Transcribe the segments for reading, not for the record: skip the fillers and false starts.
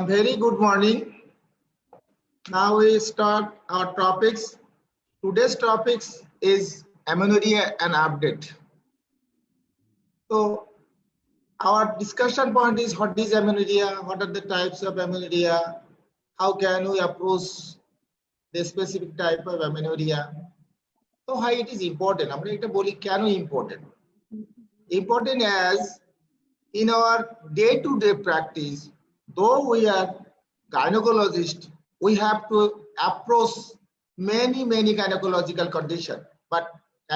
Very good morning. Now we start our topics. Today's topics is amenorrhea and update. So our discussion point is what is amenorrhea, what are the types of amenorrhea, how can we approach the specific type of amenorrhea. So why it is important? আমরা এটা বলি কেন important? Important as in our day-to-day practice, though we are gynecologists, we have to approach many gynecological conditions, but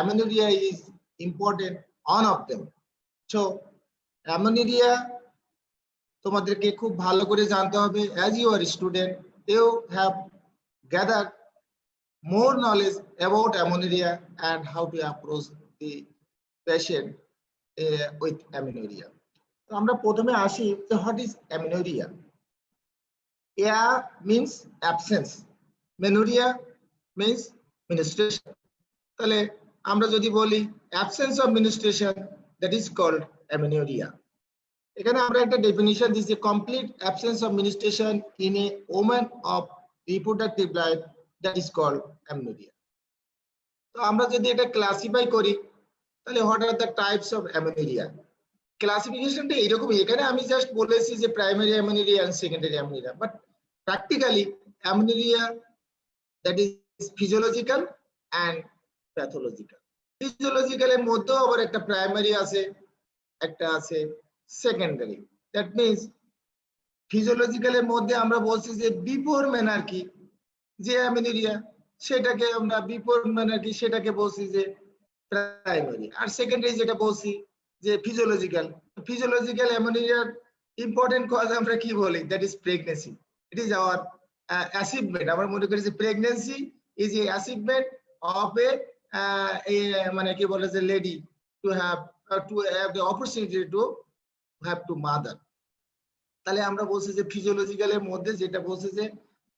amenorrhea is important, one of them. So amenorrhea তোমাদেরকে খুব ভালো করে জানতে হবে. As you are a student, you have gathered more knowledge about amenorrhea and how to approach the patient with amenorrhea. So আমরা প্রথমে আসি যে what is amenorrhea? A means absence, menorrhea means menstruation. তাহলে আমরা যদি বলি absence of menstruation, that is called amenorrhea. এখানে আমরা একটা ডেফিনিশন দিয়েছি, complete absence of menstruation in a woman of reproductive life, that is called amenorrhea. তো আমরা যদি এটা ক্লাসিফাই করি তাহলে what are the types of amenorrhea? ক্লাসিফিকেশনটা এরকম, এখানে আমি জাস্ট বলেছি যে primary amenorrhea and secondary amenorrhea, but practically amenorrhea that is physiological and pathological. ফিজিওলজিক্যালের মধ্যেও আবার একটা প্রাইমারি আছে, একটা আছে সেকেন্ডারি। দ্যাট মিন্স ফিজিওলজিক্যালের মধ্যে আমরা বলছি যে বিফোর মেনার্কি যে অ্যামেনোরিয়া, সেটাকে আমরা বিফোর মেনার্কি সেটাকে বলছি যে প্রাইমারি, আর সেকেন্ডারি যেটা বলছি যে ফিজিওলজিক্যাল অ্যামেনোরিয়ার ইম্পর্টেন্ট কজ আমরা কি বলি, that is pregnancy. It is our achievement. আমরা মনে করি যে pregnancy is a achievement of a মানে কি বলে যে lady to have the opportunity to have to mother. তাহলে আমরা বলছি যে ফিজিওলজিক্যালের মধ্যে যেটা বলছে যে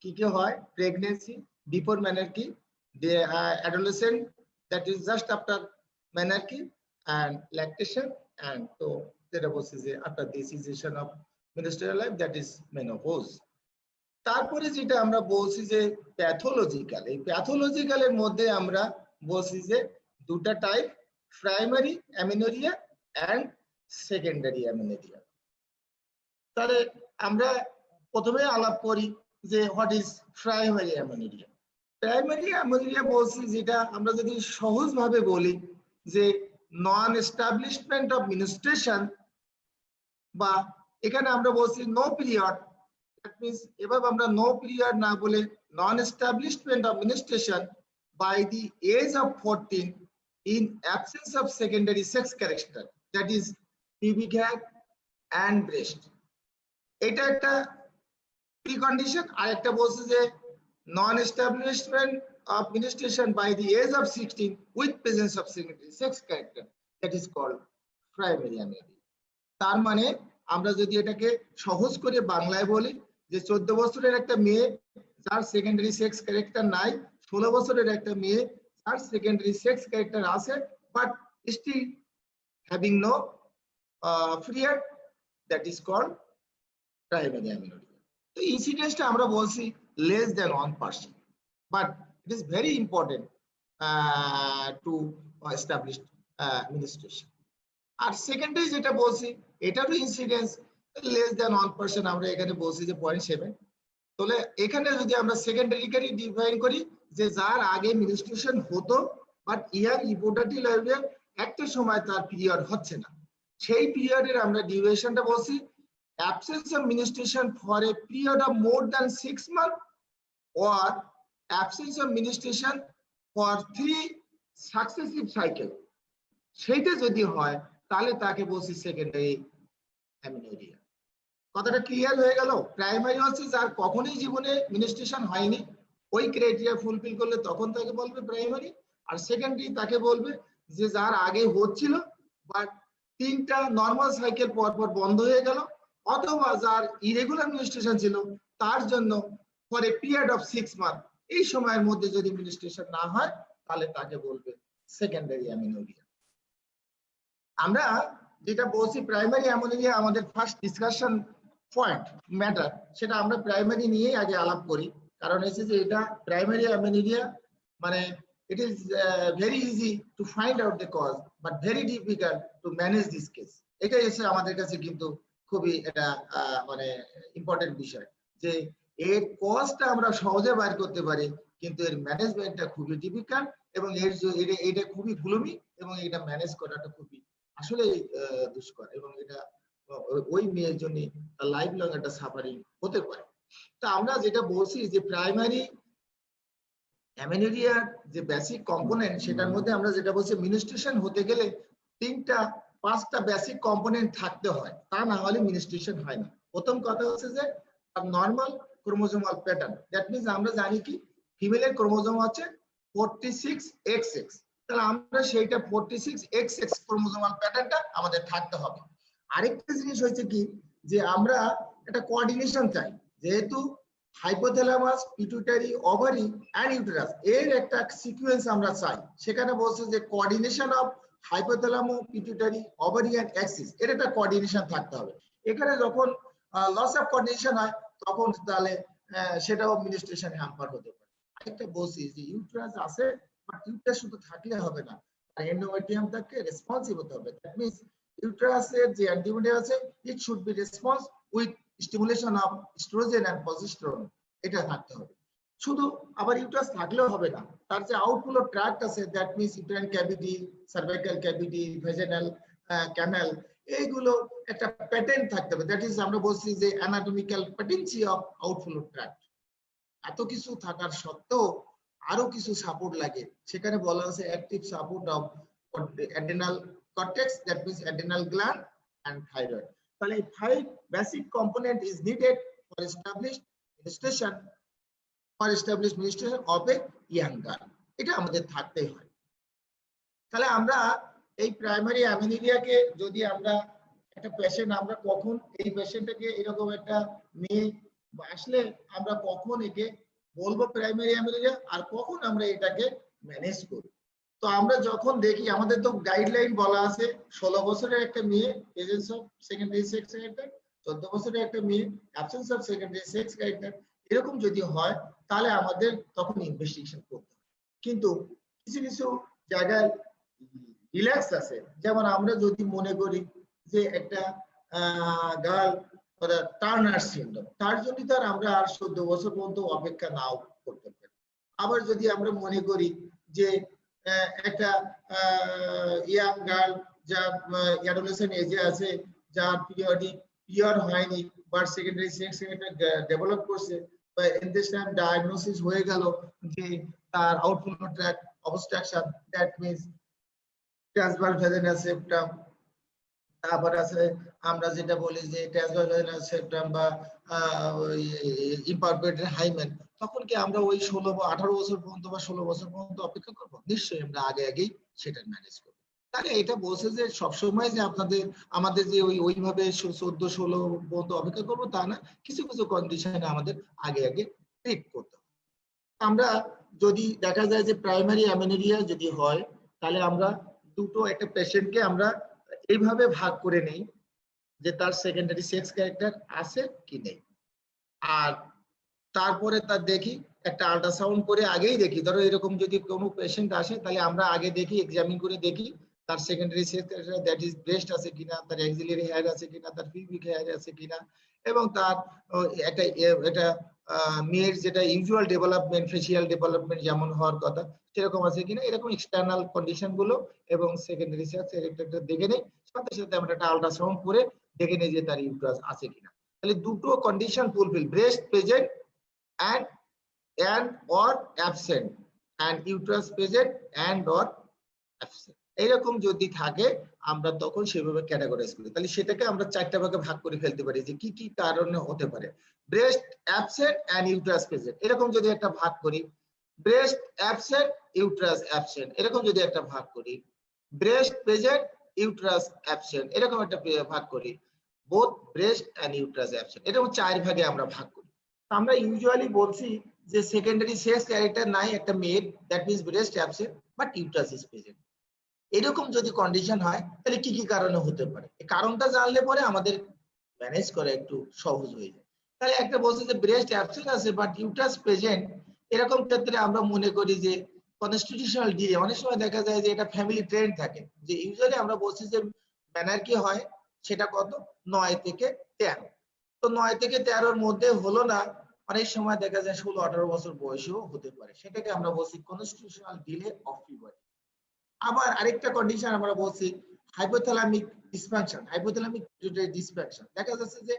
কি কি হয়, pregnancy, before মেনার্কি, the adolescent, that is just after menarche, and lactation, and so যেটা বলছে যে after the cessation of menstrual life, that is menopause. তারপরে যেটা আমরা বলছি যে প্যাথোলজিক্যাল, এই প্যাথোলজিক্যালের মধ্যে আমরা বলছি যে দুটা type, primary amenorrhea and secondary amenorrhea. তাহলে আমরা প্রথমে আলাপ করি যে what is primary amenorrhea. Primary amenorrhea বলছি যেটা আমরা যদি সহজভাবে বলি যে নন এস্টাবলিশমেন্ট অফ মেনস্ট্রুয়েশন, বা এখানে আমরা বলছি নো পিরিয়ড। দ্যাট মিন্স এভাবে আমরা নো পিরিয়ড না বলে non establishment of menstruation by the age of 14 in absence of secondary sex character, that is pubic hair and breast. এটা একটা প্রিকন্ডিশন। আর একটা বলছে যে non-establishment of menstruation by the age of 16 with presence of secondary sex character, that is called primary amenorrhea. তার মানে আমরা যদি এটাকে সহজ করে বাংলায় বলি যে 14 বছরের একটা মেয়ে যার সেকেন্ডারি সেক্স ক্যারেক্টার নাই, 16 বছরের একটা মেয়ে যার সেকেন্ডারি সেক্স ক্যারেক্টার আছে but still having no period, that is called primary amenorrhea. তো ইনসিডেন্সটা আমরা বলছি less than 1%, but it is very important to establish menstruation. আর সেকেন্ডারি যেটা বলছি এটারও ইনসিডেন্স less than 1%, আমরা এখানে বলছি যে 0.7। তাহলে এখানে যদি আমরা সেকেন্ডারিকে ডিফাইন করি যে যার আগে মেনস্ট্রুয়েশন হতো বাট ইয়ার রিপ্রোডাক্টিভ লাইফে একটা সময় তার পিরিয়ড হচ্ছে না, সেই পিরিয়ডের আমরা ডিউরেশনটা বলছি absence of menstruation for a period of more than 6 months or absence of menstruation for 3 successive cycle, সেটা যদি হয় তাহলে তাকে বলছি সেকেন্ডারি অ্যামেনোরিয়া। কথাটা ক্লিয়ার হয়ে গেল? প্রাইমারি হচ্ছে যার কখনোই জীবনে মেনস্ট্রুয়েশন হয়নি, ওই ক্রাইটেরিয়া ফুলফিল করলে তখন তাকে বলবে প্রাইমারি। আর সেকেন্ডারি তাকে বলবে যে যার আগে হচ্ছিল বাট 3টা নরমাল সাইকেল পর পর বন্ধ হয়ে গেল, অথবা যার ইরেগুলার মেনস্ট্রুয়েশন ছিল তার জন্য for a period of 6 month, এই সময়ের মধ্যে যদি মেনস্ট্রুয়েশন না হয় তাহলে তাকে বলবে সেকেন্ডারি অ্যামেনোরিয়া। আমরা যেটা বলছি প্রাইমারি অ্যামেনোরিয়া, আমাদের ফার্স্ট ডিসকাশন পয়েন্ট ম্যাটার সেটা আমরা প্রাইমারি নিয়েই আগে আলাপ করি, কারণ হচ্ছে যে এটা প্রাইমারি অ্যামেনিরিয়া মানে it is very easy to find out the cause but very difficult to manage this case. এটাই হচ্ছে আমাদের কাছে কিন্তু খুবই এটা মানে ইম্পর্টেন্ট বিষয় যে এর কজটা আমরা সহজে বাইর করতে পারি কিন্তু এর ম্যানেজমেন্টটা খুবই ডিফিকাল্ট এবং এটা খুবই ভুলমি এবং এটা ম্যানেজ করাটা খুবই আসলে দুষ্কর এবং এটা ওই মেয়ের জন্য লাইফ লং একটা সাফারিং হতে পারে। তো আমরা যেটা বলছি যে প্রাইমারি অ্যামেনিরিয়ার যে বেসিক কম্পোনেন্ট সেটার মধ্যে আমরা যেটা বলছি মিনিস্ট্রেশন হতে গেলে 3-5টা বেসিক কম্পোনেন্ট থাকতে হয়, তা না হলে মিনিস্ট্রেশন হয় না। প্রথম কথা হচ্ছে যে normal chromosomal pattern, that means আমরা জানি কি ফিমেলের ক্রোমোজোম হচ্ছে 46XX, তাহলে আমরা সেইটা 46XX ক্রোমোজোমাল প্যাটার্নটা আমাদের থাকতে হবে। আরেকটা জিনিস হচ্ছে কি যে আমরা একটা কোঅর্ডিনেশন চাই, যেহেতু hypothalamus, pituitary, ovary and uterus এর একটা সিকোয়েন্স আমরা চাই, সেখানে বলছে যে coordination of hypothalamo, pituitary, ovary and axis এর একটা কোঅর্ডিনেশন থাকতে হবে। এখানে যখন লস অফ কোঅর্ডিনেশন হয় তখন তাহলে সেটাও মিনিস্ট্রেশন হ্যাম্পার হতে পারে। আরেকটা বলছি যে ইউটেরাস আছে বাট ইউটেরাস শুধু থাকলে হবে না, এন্ডোমেট্রিয়াম থাকে রেসপন্সিভ হতে হবে। দ্যাট মিন্স ইউটেরাসের যে অ্যান্টিবডি আছে it should be response with stimulation of estrogen and progesterone, এটা থাকতে হবে। শুধু আবার ইউটেরাস থাকলেও হবে না, তার যে আউটফ্লো ট্র্যাক্ট আছে that means uterine cavity, cervical cavity, vaginal canal এইগুলো একটা প্যাটার্ন থাকতে হবে। দ্যাট ইজ আমরা বলছি যে অ্যানাটমিক্যাল প্যাটেন্সি অফ আউটফ্লো ট্র্যাক্ট। এত কিছু থাকার সত্ত্বেও আরো কিছু সাপোর্ট লাগে, সেখানে বলা আছে active support of adrenal cortex, that means adrenal gland and thyroid. তাহলে 5 basic component is needed for established ministration of a young girl, এটা আমাদের থাকতেই হয়। তাহলে আমরা এই প্রাইমারি অ্যামেনিরিয়াকে যদি আমরা একটা পেশেন্ট, আমরা কখন এই পেশেন্টটাকে এরকম একটা মেয়ে আসলে আমরা কখন একে বলবো প্রাইমারি অ্যামেনিরিয়া আর কখন আমরা এটাকে ম্যানেজ করব। তো আমরা যখন দেখি আমাদের তো গাইডলাইন বলা আছে 16 বছরের একটা মেয়ে presence of secondary sex character, 14 বছরের একটা মেয়ে absence of secondary sex character, এরকম যদি হয় তাহলে আমাদের তখন ইনভেস্টিগেশন করতে হবে। কিন্তু কিছু কিছু জায়গায় রিল্যাক্স আছে, যেমন আমরা যদি মনে করি যে একটা গার্ল টার্নার সিনড্রোম, তার জন্য তার আমরা আর 14 বছর পর্যন্ত অপেক্ষা নাও করতে পারি। আবার যদি আমরা মনে করি যে একটা ইয়াং গার্ল যা অ্যাডোলেসেন্ট এজে আছে, যার পিরিয়ড হয়নি বাট সেকেন্ডারি সেক্স ডেভেলপ করছে, ইন দিস টাইম ডায়াগনোসিস হয়ে গেল যে তার outflow tract obstruction, that means transverse vaginal septum, তারপর আছে আমরা যেটা বলি যে ট্রান্সভার্স ভ্যাজিনাল সেপ্টাম বা ইমপারফেক্ট হাইমেন, তখন কি আমরা ওই 18 বছর পর্যন্ত বা 16 বছর পর্যন্ত অপেক্ষা করবো? নিশ্চয়ই আমরা আগেই সেটা ম্যানেজ করবো। তাহলে এটা বলছে যে সবসময় যে আমাদের যে ওইভাবে 14-16 পর্যন্ত অপেক্ষা করবো তা না, কিছু কিছু কন্ডিশনে আমাদের আগে ট্রিট করতে হবে। আমরা যদি দেখা যায় যে প্রাইমারি অ্যামেনিরিয়া যদি হয় তাহলে আমরা দুটো একটা পেশেন্টকে আমরা এইভাবে ভাগ করে নেই যে তার সেকেন্ডারি সেক্স ক্যারেক্টার আছে কি নেই, আর তারপরে তার দেখি একটা আল্ট্রাসাউন্ড করে আগেই দেখি, ধরো এরকম যদি কোনো পেশেন্ট আসে তাহলে আমরা আগে দেখি, এক্সামিন করে দেখি তার secondary sex character that is breast আছে কিনা, তার অ্যাক্সিলারি হেয়ার আছে কিনা, তার পিউবিক হেয়ার আছে কিনা, এবং তার এটা মেয়ের যেটা ইউজুয়াল ডেভেলপমেন্ট, ফেসিয়াল ডেভেলপমেন্ট যেমন হওয়ার কথা সেরকম আছে কিনা, এরকম এক্সটার্নাল কন্ডিশন গুলো এবং সেকেন্ডারি সেক্স ক্যারেক্টারটা দেখে নেই, সাথে সাথে আমরা একটা আল্ট্রাসাউন্ড করে দেখে নেই যে তার ইউট্রাস আছে কিনা। তাহলে দুটো condition fulfil, breast present and or absent and uterus present and or absent, এইরকম যদি থাকে আমরা তখন সেভাবে ক্যাটাগরাইজ করি। তাহলে সেটাকে আমরা 4টা ভাগে ভাগ করে ফেলতে পারি যে কি কি কারণে হতে পারে। Breast absent and uterus present এরকম যদি একটা ভাগ করি, ব্রেস্ট অ্যাবসেন্ট ইউট্রাস অ্যাবসেন্ট এরকম যদি একটা ভাগ করি, ব্রেস্ট প্রেজেন্ট ইউট্রাস অ্যাবসেন্ট এরকম একটা ভাগ করি, both breast and uterus absent এরকম 4 ভাগে আমরা ভাগ করি। আমরা ইউজুয়ালি বলছি যে সেকেন্ডারি সেক্স ক্যারেক্টার নাই একটা মেয়ের, that means breast absent but uterus is present. এরকম যদি কন্ডিশন হয় তাহলে কি কি কারণে হতে পারে, এই কারণটা জানলে পরে আমাদের ম্যানেজ করা একটু সহজ হয়ে যায়। তাহলে একটা বলছে যে ব্রেস্ট অ্যাবসেন্ট আছে বাট ইউটারাস প্রেজেন্ট, এরকম ক্ষেত্রে আমরা মনে করি যে কনস্টিটিউশনাল ডিলে, অনেক সময় দেখা যায় যে এটা ফ্যামিলি ট্রেন্ড থাকে, যে ইউজুয়ালি আমরা বলছি যে ম্যানার্কি হয় সেটা কত 9 থেকে 13, তো 9 থেকে 13-র মধ্যে হলো না, অনেক সময় দেখা যায় 16-18 বছর বয়সেও হতে পারে, সেটাকে আমরা বলছি কনস্টিটিউশনাল ডিলে অফ পিউবার্টি। আবার আরেকটা কন্ডিশন আমরা বলছি হাইপোথ্যালামিক ডিসফাংশন। হাইপোথ্যালামিক ডিসফাংশন দেখা যাচ্ছে যে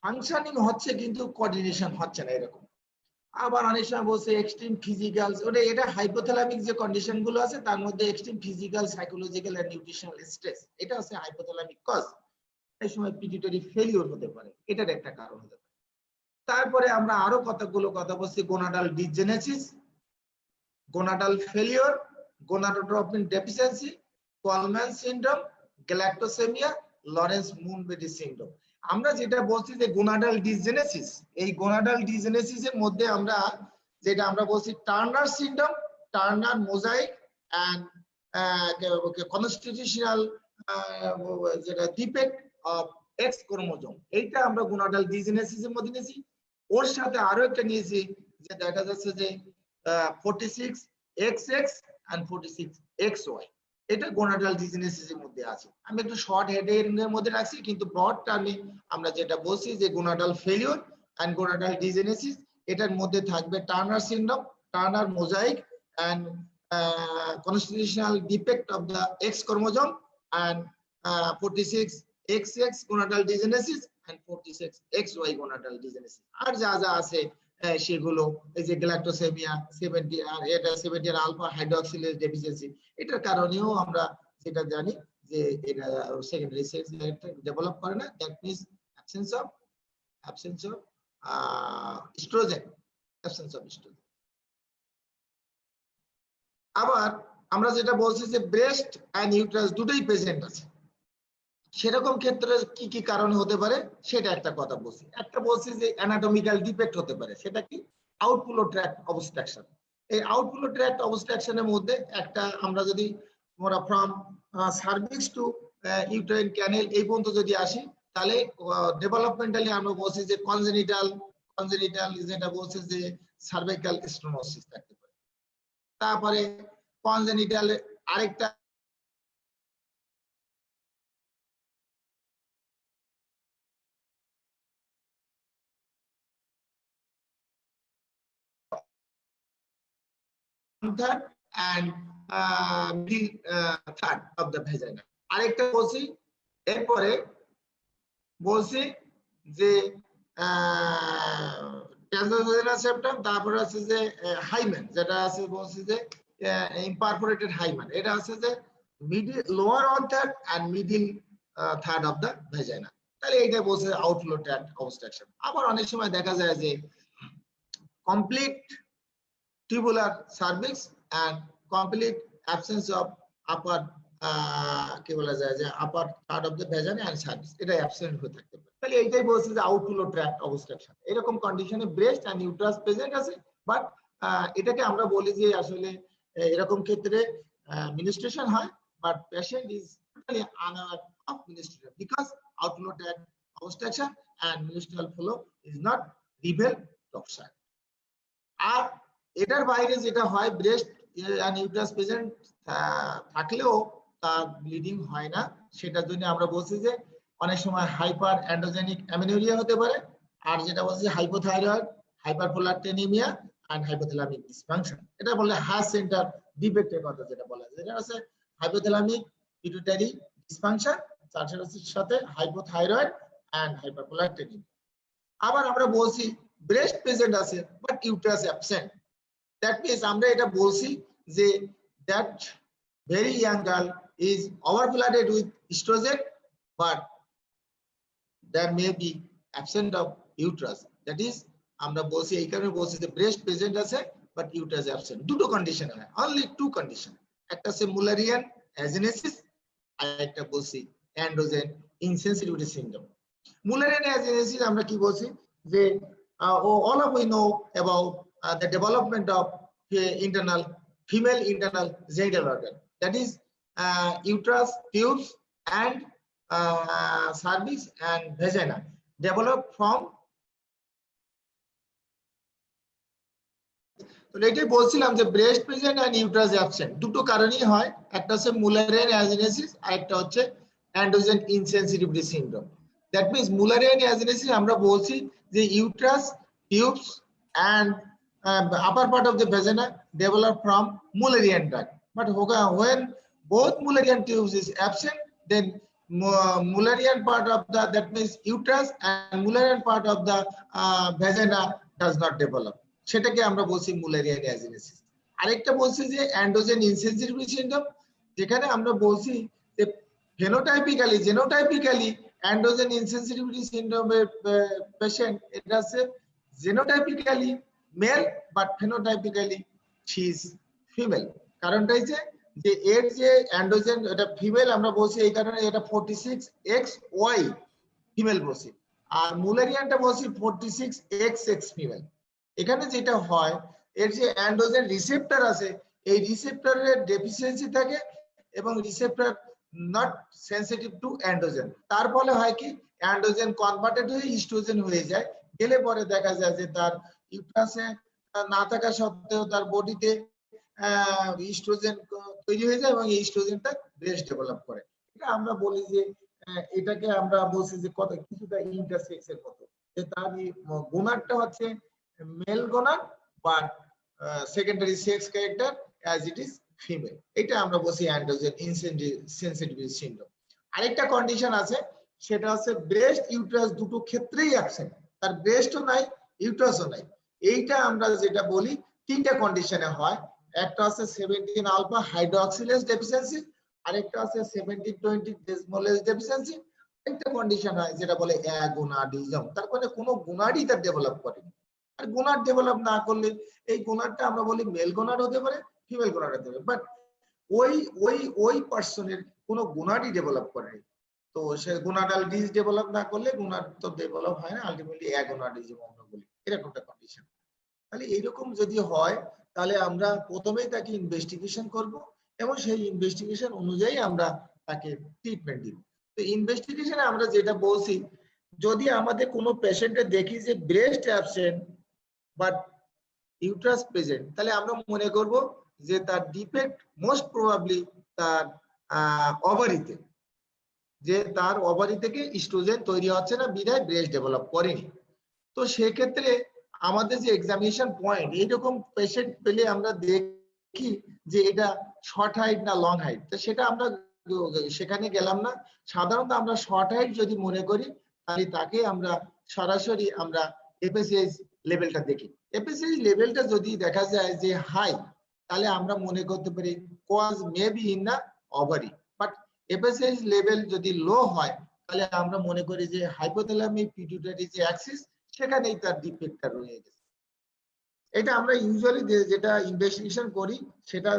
ফাংশনিং হচ্ছে কিন্তু কোঅর্ডিনেশন হচ্ছে না এরকম। আবার অনেক সময় বলছে এক্সট্রিম ফিজিক্যাল, ওটা এটা হাইপোথ্যালামিক যে কন্ডিশন গুলো আছে তার মধ্যে extreme physical, psychological and nutritional stress, এটা হচ্ছে হাইপোথ্যালামিক কজ। এই সময় পিটুইটারি ফেলিওর হতে পারে, এটার একটা কারণ হতে পারে। তারপরে আমরা আরো কতগুলো কথা বলছি, gonadal dysgenesis, gonadal failure, gonadotropin deficiency, Kallmann syndrome, galactosemia, Laurence Moonberry syndrome. আমরা যেটা বলছি যে গোনাডাল ডিজেনেসিস, এই গোনাডাল ডিজেনেসিস এর মধ্যে আমরা যেটা আমরা বলছি Turner syndrome, Turner mosaic and constitutional যেটা ডিফেক্ট অফ এক্স ক্রোমোজোম, এইটা আমরা গোনাডাল ডিজেনেসিস এর মধ্যে নিয়েছি। ওর সাথে আরো একটা নিয়েছি যে দেখা যাচ্ছে যে 46XX and 46XY, এটা গোনাডাল ডিজেনেসিস এর মধ্যে আছে। আমি একটু শর্ট হেডিং এর মধ্যে রাখছি, কিন্তু ব্রড টার্মে আমরা যেটা বলছি যে gonadal failure and gonadal dysgenesis, এটার মধ্যে থাকবে Turner syndrome, Turner mosaic and constitutional defect of the X chromosome and 46XX gonadal dysgenesis and 46XY gonadal dysgenesis. আর যা যা আছে সেগুলো এই যে গ্যালাক্টোসেমিয়া 70 আর এটা 70 আলফা হাইড্রোক্সিলেজ ডেফিসিয়েন্সি, এটার কারণেও আমরা যেটা জানি যে এটা সেকেন্ডারি সেক্স ডেভেলপ করে না, that means absence of oestrogen, absence of oestrogen. আবার আমরা যেটা বলছি যে ব্রেস্ট এন্ড ইউটারাস দুটোই প্রেজেন্ট আছে, সেরকম ক্ষেত্রে কি কি কারণে হতে পারে সেটা একটা কথা বলছি। একটা বলছি যে অ্যানাটমিক্যাল ডিফেক্ট হতে পারে, সেটা কি আউটফ্লো ট্র্যাক্ট অবস্ট্রাকশন। এই আউটফ্লো ট্র্যাক্ট অবস্ট্রাকশনের মধ্যে একটা আমরা যদি আমরা ফ্রম সার্ভিক্স টু ইউটেরাইন ক্যানেল এই পর্যন্ত যদি আসি, তাহলে ডেভেলপমেন্টালি আমরা বলছি যে কনজেনিটাল যেটা বলছে যে সার্ভাইকাল স্টেনোসিস থাকতে পারে। তারপরে কনজেনিটাল আরেকটা third and middle third of the vagina। আরেকটা বলছি, এরপরে বলছি যে ট্রান্সভার্সাল সেপ্টাম, তারপরে আছে যে হাইমেন, যেটা আছে বলছি যে ইমপারফোরেটেড হাইমেন, এটা আছে যে middle lower one third and middle third of the vagina. তাহলে এইটা বলছে আউটফ্লো ট্র্যাক্ট অবস্ট্রাকশন। আবার অনেক সময় দেখা যায় যে complete tubular cervix and complete absence of upper কি বলা যায় যে upper part of the vagina and cervix, এটা অ্যাবসেন্ট হয়ে থাকতে পারে। তাহলে এইটাই বলছে যে আউটফ্লো ট্র্যাক্ট অবস্ট্রাকশন। এরকম কন্ডিশনে ব্রেস্ট এন্ড ইউটারাস প্রেজেন্ট আছে, বাট এটাকে আমরা বলি যে আসলে এরকম ক্ষেত্রে মিনিস্ট্রেশন হয়, but patient is totally unaware of menstruation because outflow tract obstruction and menstrual flow is not reveal to outside. আর এটার বাইরে যেটা হয় ব্রেস্ট এন্ড ইউটারাস প্রেজেন্ট থাকলেও তার ব্লিডিং হয় না, সেটার জন্য আমরা বলছি যে অনেক সময় হাইপার অ্যান্ড্রোজেনিক অ্যামিনোরিয়া হতে পারে, আর যেটা বলছি হাইপোথাইরয়েড, হাইপারপ্রোলাকটিনিমিয়া এন্ড হাইপোথ্যালামিক ডিসফাংশন। এটা বলে হার্ট সেন্টার ডিফেক্টের কথা যেটা বলা যায়, যেটা আছে হাইপোথ্যালামিক পিটুইটারি ডিসফাংশন, তার সাথে হাইপোথাইরয়েড এন্ড হাইপারপ্রোলাকটিনিমিয়া। আবার আমরা বলছি ব্রেস্ট প্রেজেন্ট আছে but uterus absent, that means আমরা এটা বলছি যে that very young girl is overflooded with estrogen but there may be absent of uterus, that is আমরা বলছি এই কারণে বলছি যে ব্রেস্ট প্রেজেন্ট আছে বাট ইউটারাস অ্যাবসেন্ট। দুটো কন্ডিশন হয়, অনলি টু কন্ডিশন, একটা আছে মুলারিয়ান অ্যাজেনেসিস আর একটা বলছি androgen insensitivity syndrome. Müllerian agenesis আমরা কি বলছি যে all of we know about the development of internal female internal genital organ, that is uterus, tubes and cervix and vagina develop from. তো এটাই বলছিলাম যে breast present and uterus absent দুটো কারণেই হয়, একটা হচ্ছে মুলারিয়ান অ্যাজিনেসিস আর একটা হচ্ছে androgen insensitivity syndrome. That means Mullerian agenesis আমরা বলছি যে uterus tubes and upper part of the vagina develop from Mullerian duct, but when both Mullerian tubes is absent, then Mullerian part of the, that means uterus and Mullerian part of the vagina does not develop. সেটাকে আমরা বলছি Müllerian অ্যাজিনেসিস। আরেকটা বলছি যে androgen insensitivity syndrome, যেখানে আমরা বলছি যে ফেনোটাইপিক্যালি জেনোটাইপিক্যালি অ্যান্ড্রোজেন ইনসেনসিটিভিটি সিনড্রোমের পেশেন্ট এটা আছে genotypically male but phenotypically she is female. কারণটা হচ্ছে যে এর যে অ্যান্ড্রোজেন এটা ফিমেল আমরা বলছি এই কারণে এটা 46XY ফিমেল বলছি, আর মুলারিয়ানটা বলছি 46XX ফিমেল। এখানে যেটা হয় এর যে অ্যান্ড্রোজেন রিসেপ্টর আছে এই রিসেপ্টরের ডেফিসিয়েন্সি থাকে এবং receptor not sensitive to androgen, তার ফলে হয় কি অ্যান্ড্রোজেন কনভার্টেড হয়ে ইস্ট্রোজেন হয়ে যায়, গেলে পরে দেখা যায় যে তার ইউট্রাসে না থাকা সত্ত্বেও তার বডিতে ইস্ট্রোজেন তৈরি হয়ে যায় এবং এই ইস্ট্রোজেনটা ব্রেস্ট ডেভেলপ করে। এটা আমরা বলি যে এটাকে আমরা বলছি যে কত কিছুটা ইন্টারসেক্স এর মতো, যে তার গোনাডটা হচ্ছে male gonad but secondary sex character as it is female. এটা আমরা বলছি অ্যান্ড্রোজেন ইনসেনসিটিভিটি সিনড্রোম। আরেকটা কন্ডিশন আছে সেটা হচ্ছে ব্রেস্ট ইউট্রাস দুটো ক্ষেত্রেই অ্যাবসেন্ট, তার ব্রেস্টও নাই ইউট্রাসও নাই। এইটা আমরা যেটা বলি তিনটা কন্ডিশনে হয়, একটা আছে 17 আলফা হাইড্রোক্সিলেজ ডেফিসিয়েন্সি, আরেকটা আছে 17-20 ডেসমোলেজ ডেফিসিয়েন্সি, একটা কন্ডিশন হয় যেটা বলে অ্যাগোনাডিজম, তার মানে কোনো গোনাডই তার ডেভেলপ করেনি। আর গোনাড ডেভেলপ না করলে এই গোনাডটা আমরা বলি মেল গোনাড হতে পারে ফিমেল গোনাড হতে পারে, বাট ওই পার্সনের কোনো গোনাডই ডেভেলপ করেনি। তো সে গোনাডাল ডিজ ডেভেলপ না করলে গোনাড তো ডেভেলপ হয় না, আলটিমেটলি অ্যাগোনাডিজম আমরা বলি, এরকম একটা কন্ডিশন। তাহলে এরকম যদি হয় তাহলে আমরা প্রথমেই তাকে ইনভেস্টিগেশন করব এবং সেই ইনভেস্টিগেশন অনুযায়ী আমরা তাকে ট্রিটমেন্ট দিব। তো ইনভেস্টিগেশনে আমরা যেটা বলছি, যদি আমাদের কোনো পেশেন্টে দেখি যে breast absent but uterus present, তাহলে আমরা মনে করব যে তার ডিফেক্ট মোস্ট প্রবাবলি তার ওভারিতে, যে তার ওভারি থেকে ইস্ট্রোজেন তৈরি হচ্ছে না বিধায় ব্রেস্ট ডেভেলপ করেনি। তো সেক্ষেত্রে আমাদের যে এক্সামিনেশন পয়েন্ট, এইরকম পেশেন্ট পেলে আমরা দেখি যে এটা শর্ট হাইট না লং হাইট, তো সেটা আমরা সেখানে গেলাম না। সাধারণত আমরা শর্ট হাইট যদি মনে করি তাহলে তাকে আমরা সরাসরি আমরা এফএসএইচ লেভেলটা দেখি। এফএসএইচ লেভেলটা যদি দেখা যায় যে হাই, তাহলে আমরা মনে করতে পারি cause may be in the ovary, but FSH level যদি লো হয় তাহলে আমরা মনে করি যে হাইপোথ্যালামিক পিটুইটারি যে অ্যাক্সিস সেখানেই তার ডিফেক্টটা রয়ে গেছে। এটা আমরা ইউজুয়ালি যেটা ইনভেস্টিগেশন করি, সেটা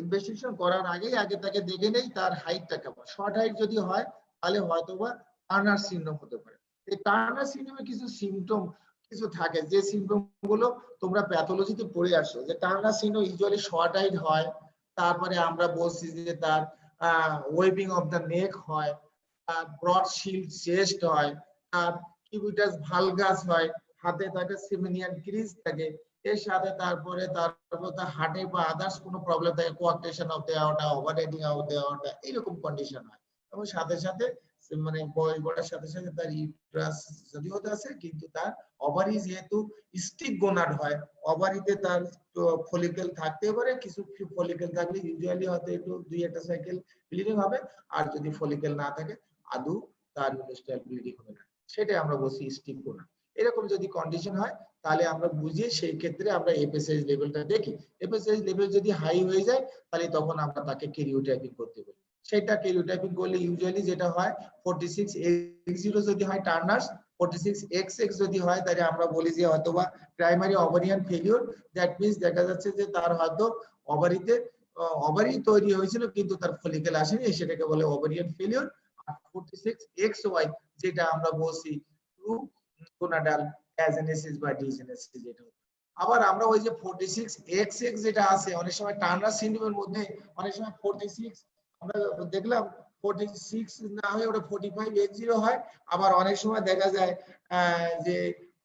ইনভেস্টিগেশন করার আগে তাকে দেখে নেই তার হাইটটা কেমন। শর্ট হাইট যদি হয় তাহলে হয়তোবা টার্নার সিনড্রোম হতে পারে। এই টার্নার সিনড্রোমে কিছু সিমটম কিছু থাকে, যে সিমটম গুলো তোমরা প্যাথোলজিতে পড়ে আসো, যে Turner syndrome usually short height হয়, তারপরে আমরা বলছি যে তার ওয়েভিং অফ দ্য নেক হয়, তার ব্রড শিল্ড চেস্ট হয়, তার কিউবিটাস ভালগাস হয়, হাতে থাকে সিমিনিয়ান ক্রিজ থাকে, এর সাথে তারপরে তার হার্টে বা আদার্স কোনো প্রবলেম থাকে, coarctation of the aorta, overriding of the aorta, এইরকম কন্ডিশন হয়। এবং সাথে সাথে মানে বয়স বাড়ার সাথে সাথে তার ইউট্রাস যদিও আছে কিন্তু তার ওভারি যেহেতু স্টিক গোনাড হয়, ওভারিতে তার ফলিকেল থাকতে পারে, কিছু ফলিকেল থাকলে ইউজুয়ালি হয়তো একটু 2-1 সাইকেল ব্লিডিং হবে, আর যদি ফলিকেল না থাকে আদৌ তার ইউনিস্টাইল ব্লিডিং হবে না, সেটাই আমরা বলছি স্টিক গোনাড। এরকম যদি কন্ডিশন হয় তাহলে আমরা বুঝি সেই ক্ষেত্রে আমরা এফএসএইচ লেভেলটা দেখি। এফএসএইচ লেভেল যদি হাই হয়ে যায় তাহলে তখন আমরা তাকে ক্যারিওটাইপিং করতে বলি। সেটা ক্যারিওটাইপিং করলে ইউজুয়ালি যেটা হয় 46X0 যদি হয় টার্নার্স, 46XX যদি হয় তাহলে আমরা বলি যে হয়তোবা primary ovarian failure. That means দেখা যাচ্ছে যে তার হয়তো ওভারিতে ওভারি তৈরি হয়েছিল কিন্তু তার ফলিকেল আসেনি, সেটাকে বলে ওভারিয়ান ফেলিওর। আর 46XY যেটা আমরা বলছি ট্রু গোনাডাল অ্যাজেনেসিস বা ডিজেনেসিস যেটা। আবার আমরা ওই যে 46XX যেটা আছে, অনেক সময় টার্নার সিনড্রোমের মধ্যে অনেক সময় 46 আমরা দেখলাম 46 না হয়ে ওটা 45x0 হয়। আবার অনেক সময় দেখা যায় যে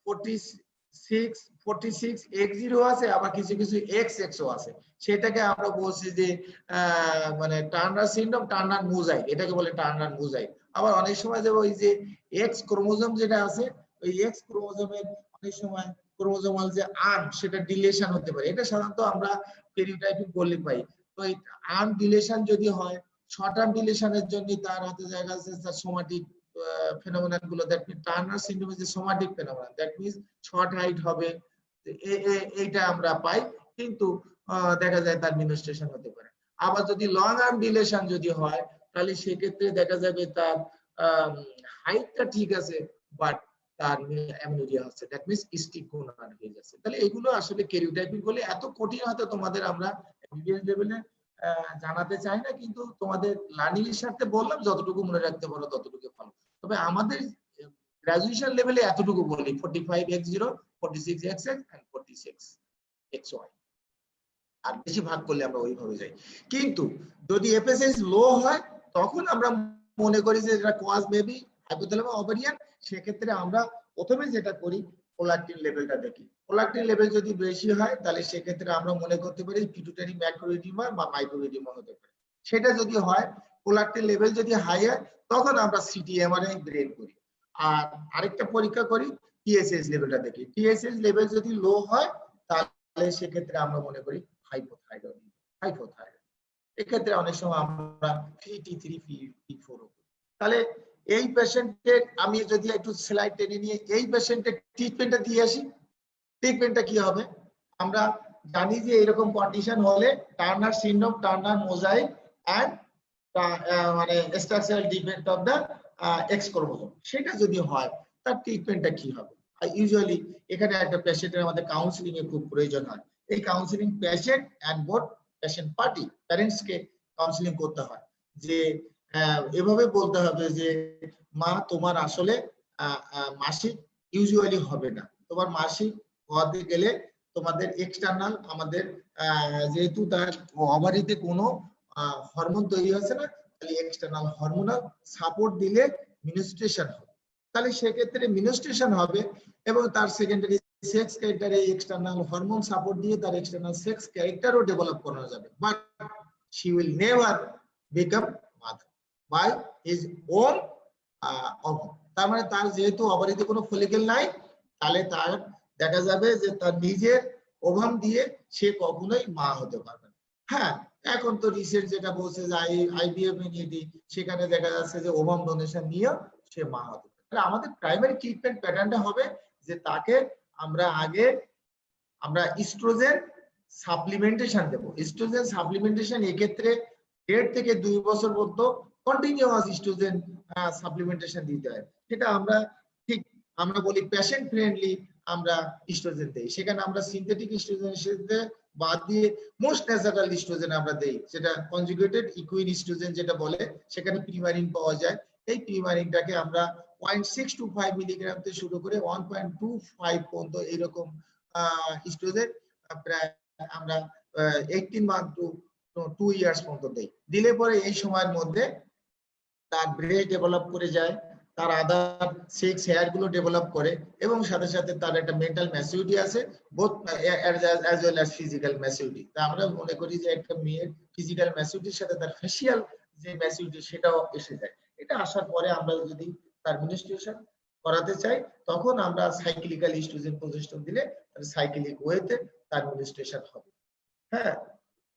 46x0 আছে, আবার কিছু কিছু xxও আছে, সেটাকে আমরা বলছি যে মানে টার্নার সিনড্রোম, টার্নার মোজাইক, এটাকে বলে টার্নার মোজাইক। আবার অনেক সময় যে ওই যে এক্স ক্রোমোজোম যেটা আছে, ওই এক্স ক্রোমোজোমের অনেক সময় ক্রোমোজোমাল যে আর্ম সেটা ডিলেশন হতে পারে, এটা সাধারণত আমরা ক্যারিওটাইপিক বললে পাই। তো এই আর্ম ডিলেশন যদি হয়, শর্ট আর্ম ডিলেশনের জন্য তার হাতে জায়গা আছে তার সোমাটিক ফেনোমেনন গুলো, that means Turner syndrome is a somatic phenomenon, that means short height হবে, এইটা আমরা পাই, কিন্তু দেখা যায় তার মিনস্ট্রেশন হতে পারে। আবার যদি লং আর্ম ডিলেশন যদি হয়, তাহলে সেক্ষেত্রে দেখা যাবে তার হাইটটা ঠিক আছে, বাট তার অ্যামেনোরিয়া হচ্ছে, দ্যাট মিন্স স্টিক গোনাড হয়ে যাচ্ছে। তাহলে এগুলো আসলে ক্যারিওটাইপিক বলে এত কঠিন হয়তো তোমাদের আমরা এমবিবিএস লেভেলে জানাতে চাই না, কিন্তু তোমাদের লার্নিং এর সাথে বললাম, যতটুকু মনে রাখতে পারো ততটুকু ভালো। তবে আমাদের গ্রাজুয়েশন লেভেলে এতটুকু বলি, 45x0, 46xx and 46xy, আর বেশি ভাগ করলে আমরা ওইভাবে যাই। কিন্তু যদি এফএসএস লো হয়, তখন আমরা মনে করি যে এটা কজ মেবি হাইপোথ্যালামাস ওভারিয়ান, সেক্ষেত্রে আমরা প্রথমে যেটা করি প্রোলাকটিন লেভেলটা দেখি। প্রোলাকটিন লেভেল যদি বেশি হয়, তাহলে সেক্ষেত্রে আমরা মনে করতে পারি পিটুইটারি ম্যাক্রোইডিমা বা মাইক্রোইডিমা হতে পারে। সেটা যদি হয়, প্রোলাকটিন লেভেল যদি হাই হয়, তখন আমরা সিটিএমআরআই ব্রেন করি। আর আরেকটা পরীক্ষা করি, টিএসএইচ লেভেলটা দেখি। টিএসএইচ লেভেল যদি লো হয়, তাহলে সেক্ষেত্রে আমরা মনে করি হাইপোথাইরয়েড। এক্ষেত্রে অনেক সময় আমরা T3 T4। তাহলে এই পেশেন্টের আমি যদি একটু স্লাইড টেনে নিয়ে এই পেশেন্টের ট্রিটমেন্টটা দিয়ে আসি। ট্রিটমেন্টটা কি হবে? আমরা জানি যে এরকম কন্ডিশন হলে Turner syndrome, Turner mosaic and মানে structural defect of the X chromosome, সেটা যদি হয়, তার ট্রিটমেন্টটা কি হবে? ইউজুয়ালি এখানে একটা পেশেন্টের আমাদের কাউন্সিলিং এর খুব প্রয়োজন হয়। এই counselling patient and both patient party, parents কে কাউন্সিলিং করতে হয় যে এভাবে বলতে হবে যে মা, তোমার আসলে মাসিক ইউজুয়ালি হবে না, তোমার মাসিক হতে গেলে তোমাদের এক্সটার্নাল, আমাদের যেহেতু তার ওভারিতে কোনো হরমোন তৈরি হচ্ছে না, তাহলে এক্সটার্নাল হরমোনাল সাপোর্ট দিলে মিনস্ট্রেশন হবে। তাহলে সেক্ষেত্রে মিনস্ট্রেশন হবে এবং তার সেকেন্ডারি সেক্স ক্যারেক্টারে এক্সটার্নাল হরমোন সাপোর্ট দিয়ে তার এক্সটার্নাল সেক্স ক্যারেক্টারও ডেভেলপ করানো যাবে, but she will never become mother by his own ovum। তার মানে তার যেহেতু ওভারিতে কোনো ফলিকেল নাই, তাহলে তার দেখা যাবে যে তার নিজের ওভাম দিয়ে সে কখনোই মা হতে পারবে না। হ্যাঁ, এখন তো রিসেন্ট যেটা বলছে যে আইভিএফ এনইডি, সেখানে দেখা যাচ্ছে যে ওভাম ডোনেশন নিয়ে সে মা হতে পারে। তাহলে আমাদের প্রাইমারি ট্রিটমেন্ট প্যাটার্নটা হবে যে তাকে আমরা ইস্ট্রোজেন সাপ্লিমেন্টেশন দেবো। ইস্ট্রোজেন সাপ্লিমেন্টেশন এক্ষেত্রে 1.5 থেকে 2 বছর পর্যন্ত কন্টিনিউয়াস ইস্ট্রোজেন সাপ্লিমেন্টেশন দিতে হয়। সেটা আমরা বলি পেশেন্ট ফ্রেন্ডলি আমরা ইস্ট্রোজেন দেই। সেখানে আমরা সিনথেটিক ইস্ট্রোজেনের সাথে বাদ দিয়ে মোস্ট ন্যাচারাল ইস্ট্রোজেন আমরা দেই, যেটা কনজুগেটেড ইকুইন ইস্ট্রোজেন যেটা বলে, সেখানে প্রিমারিন পাওয়া যায়। এই প্রিমারিনটাকে আমরা 0.625 মিলিগ্রাম থেকে শুরু করে 1.25 পর্যন্ত এইরকম ইস্ট্রোজেন প্রায় আমরা 18 মান্থ টু 2 ইয়ার্স পর্যন্ত দেই। দিলে পরে এই সময়ের মধ্যে তার ব্রেন ডেভেলপ করে যায়, তার আদার সেক্স হেয়ার গুলো ডেভেলপ করে, এবং সাথে সাথে তার একটা মেন্টাল ম্যাচুরিটি আছে, both as well as physical maturity. তা আমরা মনে করি যে একটা মেয়ের ফিজিক্যাল ম্যাচুরিটির সাথে তার ফেসিয়াল যে ম্যাচুরিটি সেটাও এসে যায়। এটা আসার পরে আমরা যদি তার মিনিস্ট্রেশন করাতে চাই, তখন আমরা সাইক্লিক্যাল ইস্ট্রোজেন প্রজেস্টেরন দিলে সাইক্লিক ওয়েতে তার মিনিস্ট্রেশন হবে। হ্যাঁ,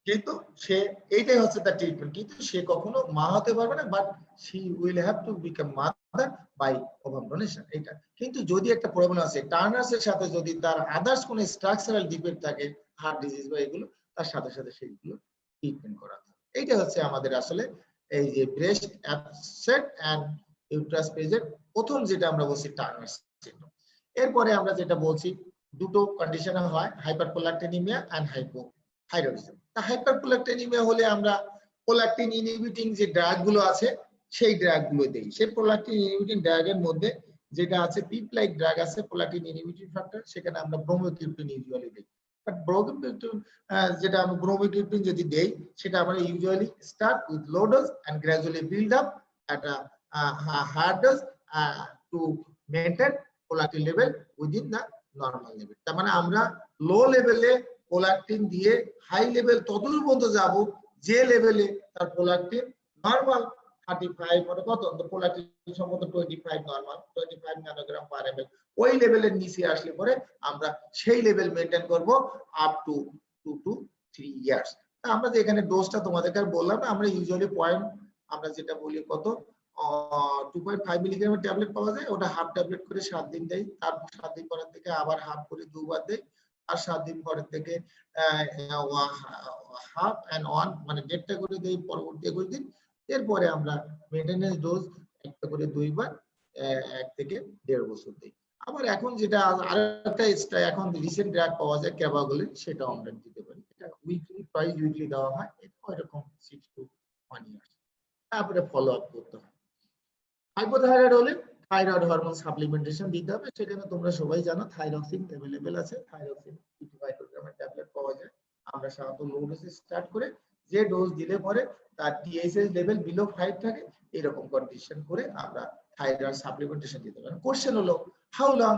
কিন্তু সে এইটাই হচ্ছে তার ট্রিটমেন্ট, কিন্তু সে কখনো মা হতে পারবে না, but she will have to become mother by ovum donation. এটা কিন্তু যদি একটা প্রবলেম আছে টার্নার্স এর সাথে, যদি তার আদার্স কোনো স্ট্রাকচারাল ডিফেক্ট থাকে, হার্ট ডিজিজ বা এগুলো, তার সাথে সাথে সেইগুলো ট্রিটমেন্ট করা হয়। এইটা হচ্ছে আমাদের আসলে এই যে ব্রেস্ট অ্যাবসেট এন্ড ইউট্রাস পেজের প্রথম যেটা আমরা বলছি টার্নার্স সিনড্রোম। এরপরে আমরা যেটা বলছি দুটো কন্ডিশনে হয়, হাইপারপ্রোলাকটিনিমিয়া এন্ড হাইপোথাইরয়েডিজম। হাইপারপ্রোলাকটিনিমিয়া হলে আমরা প্রোলাকটিন ইনহিবিটিং যে ড্রাগ গুলো আছে সেই ড্রাগ গুলো দেই। সেই প্রোলাকটিন ইনহিবিটিং ড্রাগ এর মধ্যে যেটা আছে পিপ লাইক ড্রাগ আছে প্রোলাকটিন ইনহিবিটিং ফ্যাক্টর, সেখানে আমরা ব্রোমোক্রিপ্টোন ইউজুয়ালি দেই। বাট ব্রোমিকৃপটিন যেটা আমি ব্রোমিকৃপটিন যদি দেই সেটা আমরা usually start with low dose and gradually build up at a higher dose to maintain prolactin level within the normal level. তার মানে আমরা লো লেভেলে প্রোলাকটিন দিয়ে হাই লেভেল ততদূর পর্যন্ত যাব যে লেভেলে তার প্রোলাকটিন নরমাল 35 মানে কত প্রোলাকটিন সম্ভবত 25 নরমাল 25 ন্যানোগ্রাম পার ml ওই লেভেলের নিচে আসলে পরে আমরা সেই লেভেল মেইনটেইন করব আপ টু 2 to 3 ইয়ার্স। আমরা যে এখানে ডোজটা তোমাদেরকে বললাম না, আমরা ইউজুয়ালি পয়েন্ট আমরা যেটা বলি কত 2.5 মিলিগ্রামের ট্যাবলেট পাওয়া যায়, ওটা হাফ ট্যাবলেট করে 7 দিন দেই, তারপর 7 দিন পরের থেকে আবার হাফ করে দুবার দেই, আর 7 দিন পরের থেকে হাফ এন্ড ওয়ান মানে ডেটটা করে দেই পরবর্তী 21 দিন। এরপরে আমরা মেইনটেনেন্স ডোজ একটা করে দুইবার 1 থেকে 1.5 বছর দেই। আবার এখন যেটা আরেকটা এখন রিসেন্ট ড্রাগ পাওয়া যায় ক্যাবাগোলিন, সেটাও আমরা দিতে পারি। এটা উইকলি টুইস উইকলি দেওয়া হয়, এটা এরকম 6 to 1 ইয়ার, তারপরে ফলো আপ করতে হয়। হাইপোথাইরয়েড হলে থাইরয়েড হরমোন সাপ্লিমেন্টেশন দিতে হবে, সেখানে তোমরা সবাই জানো থাইরক্সিন अवेलेबल আছে, থাইরক্সিন 50 মাইক্রোগ্রামের ট্যাবলেট পাওয়া যায়। আমরা সাধারণত লো ডোজে স্টার্ট করে যে ডোজ দিলে পরে তার টিএসএইচ লেভেল বিলো 5 থাকে এরকম কন্ডিশন করে আমরা থাইরয়েড সাপ্লিমেন্টেশন দিতে পারি। কোশ্চেন হলো how long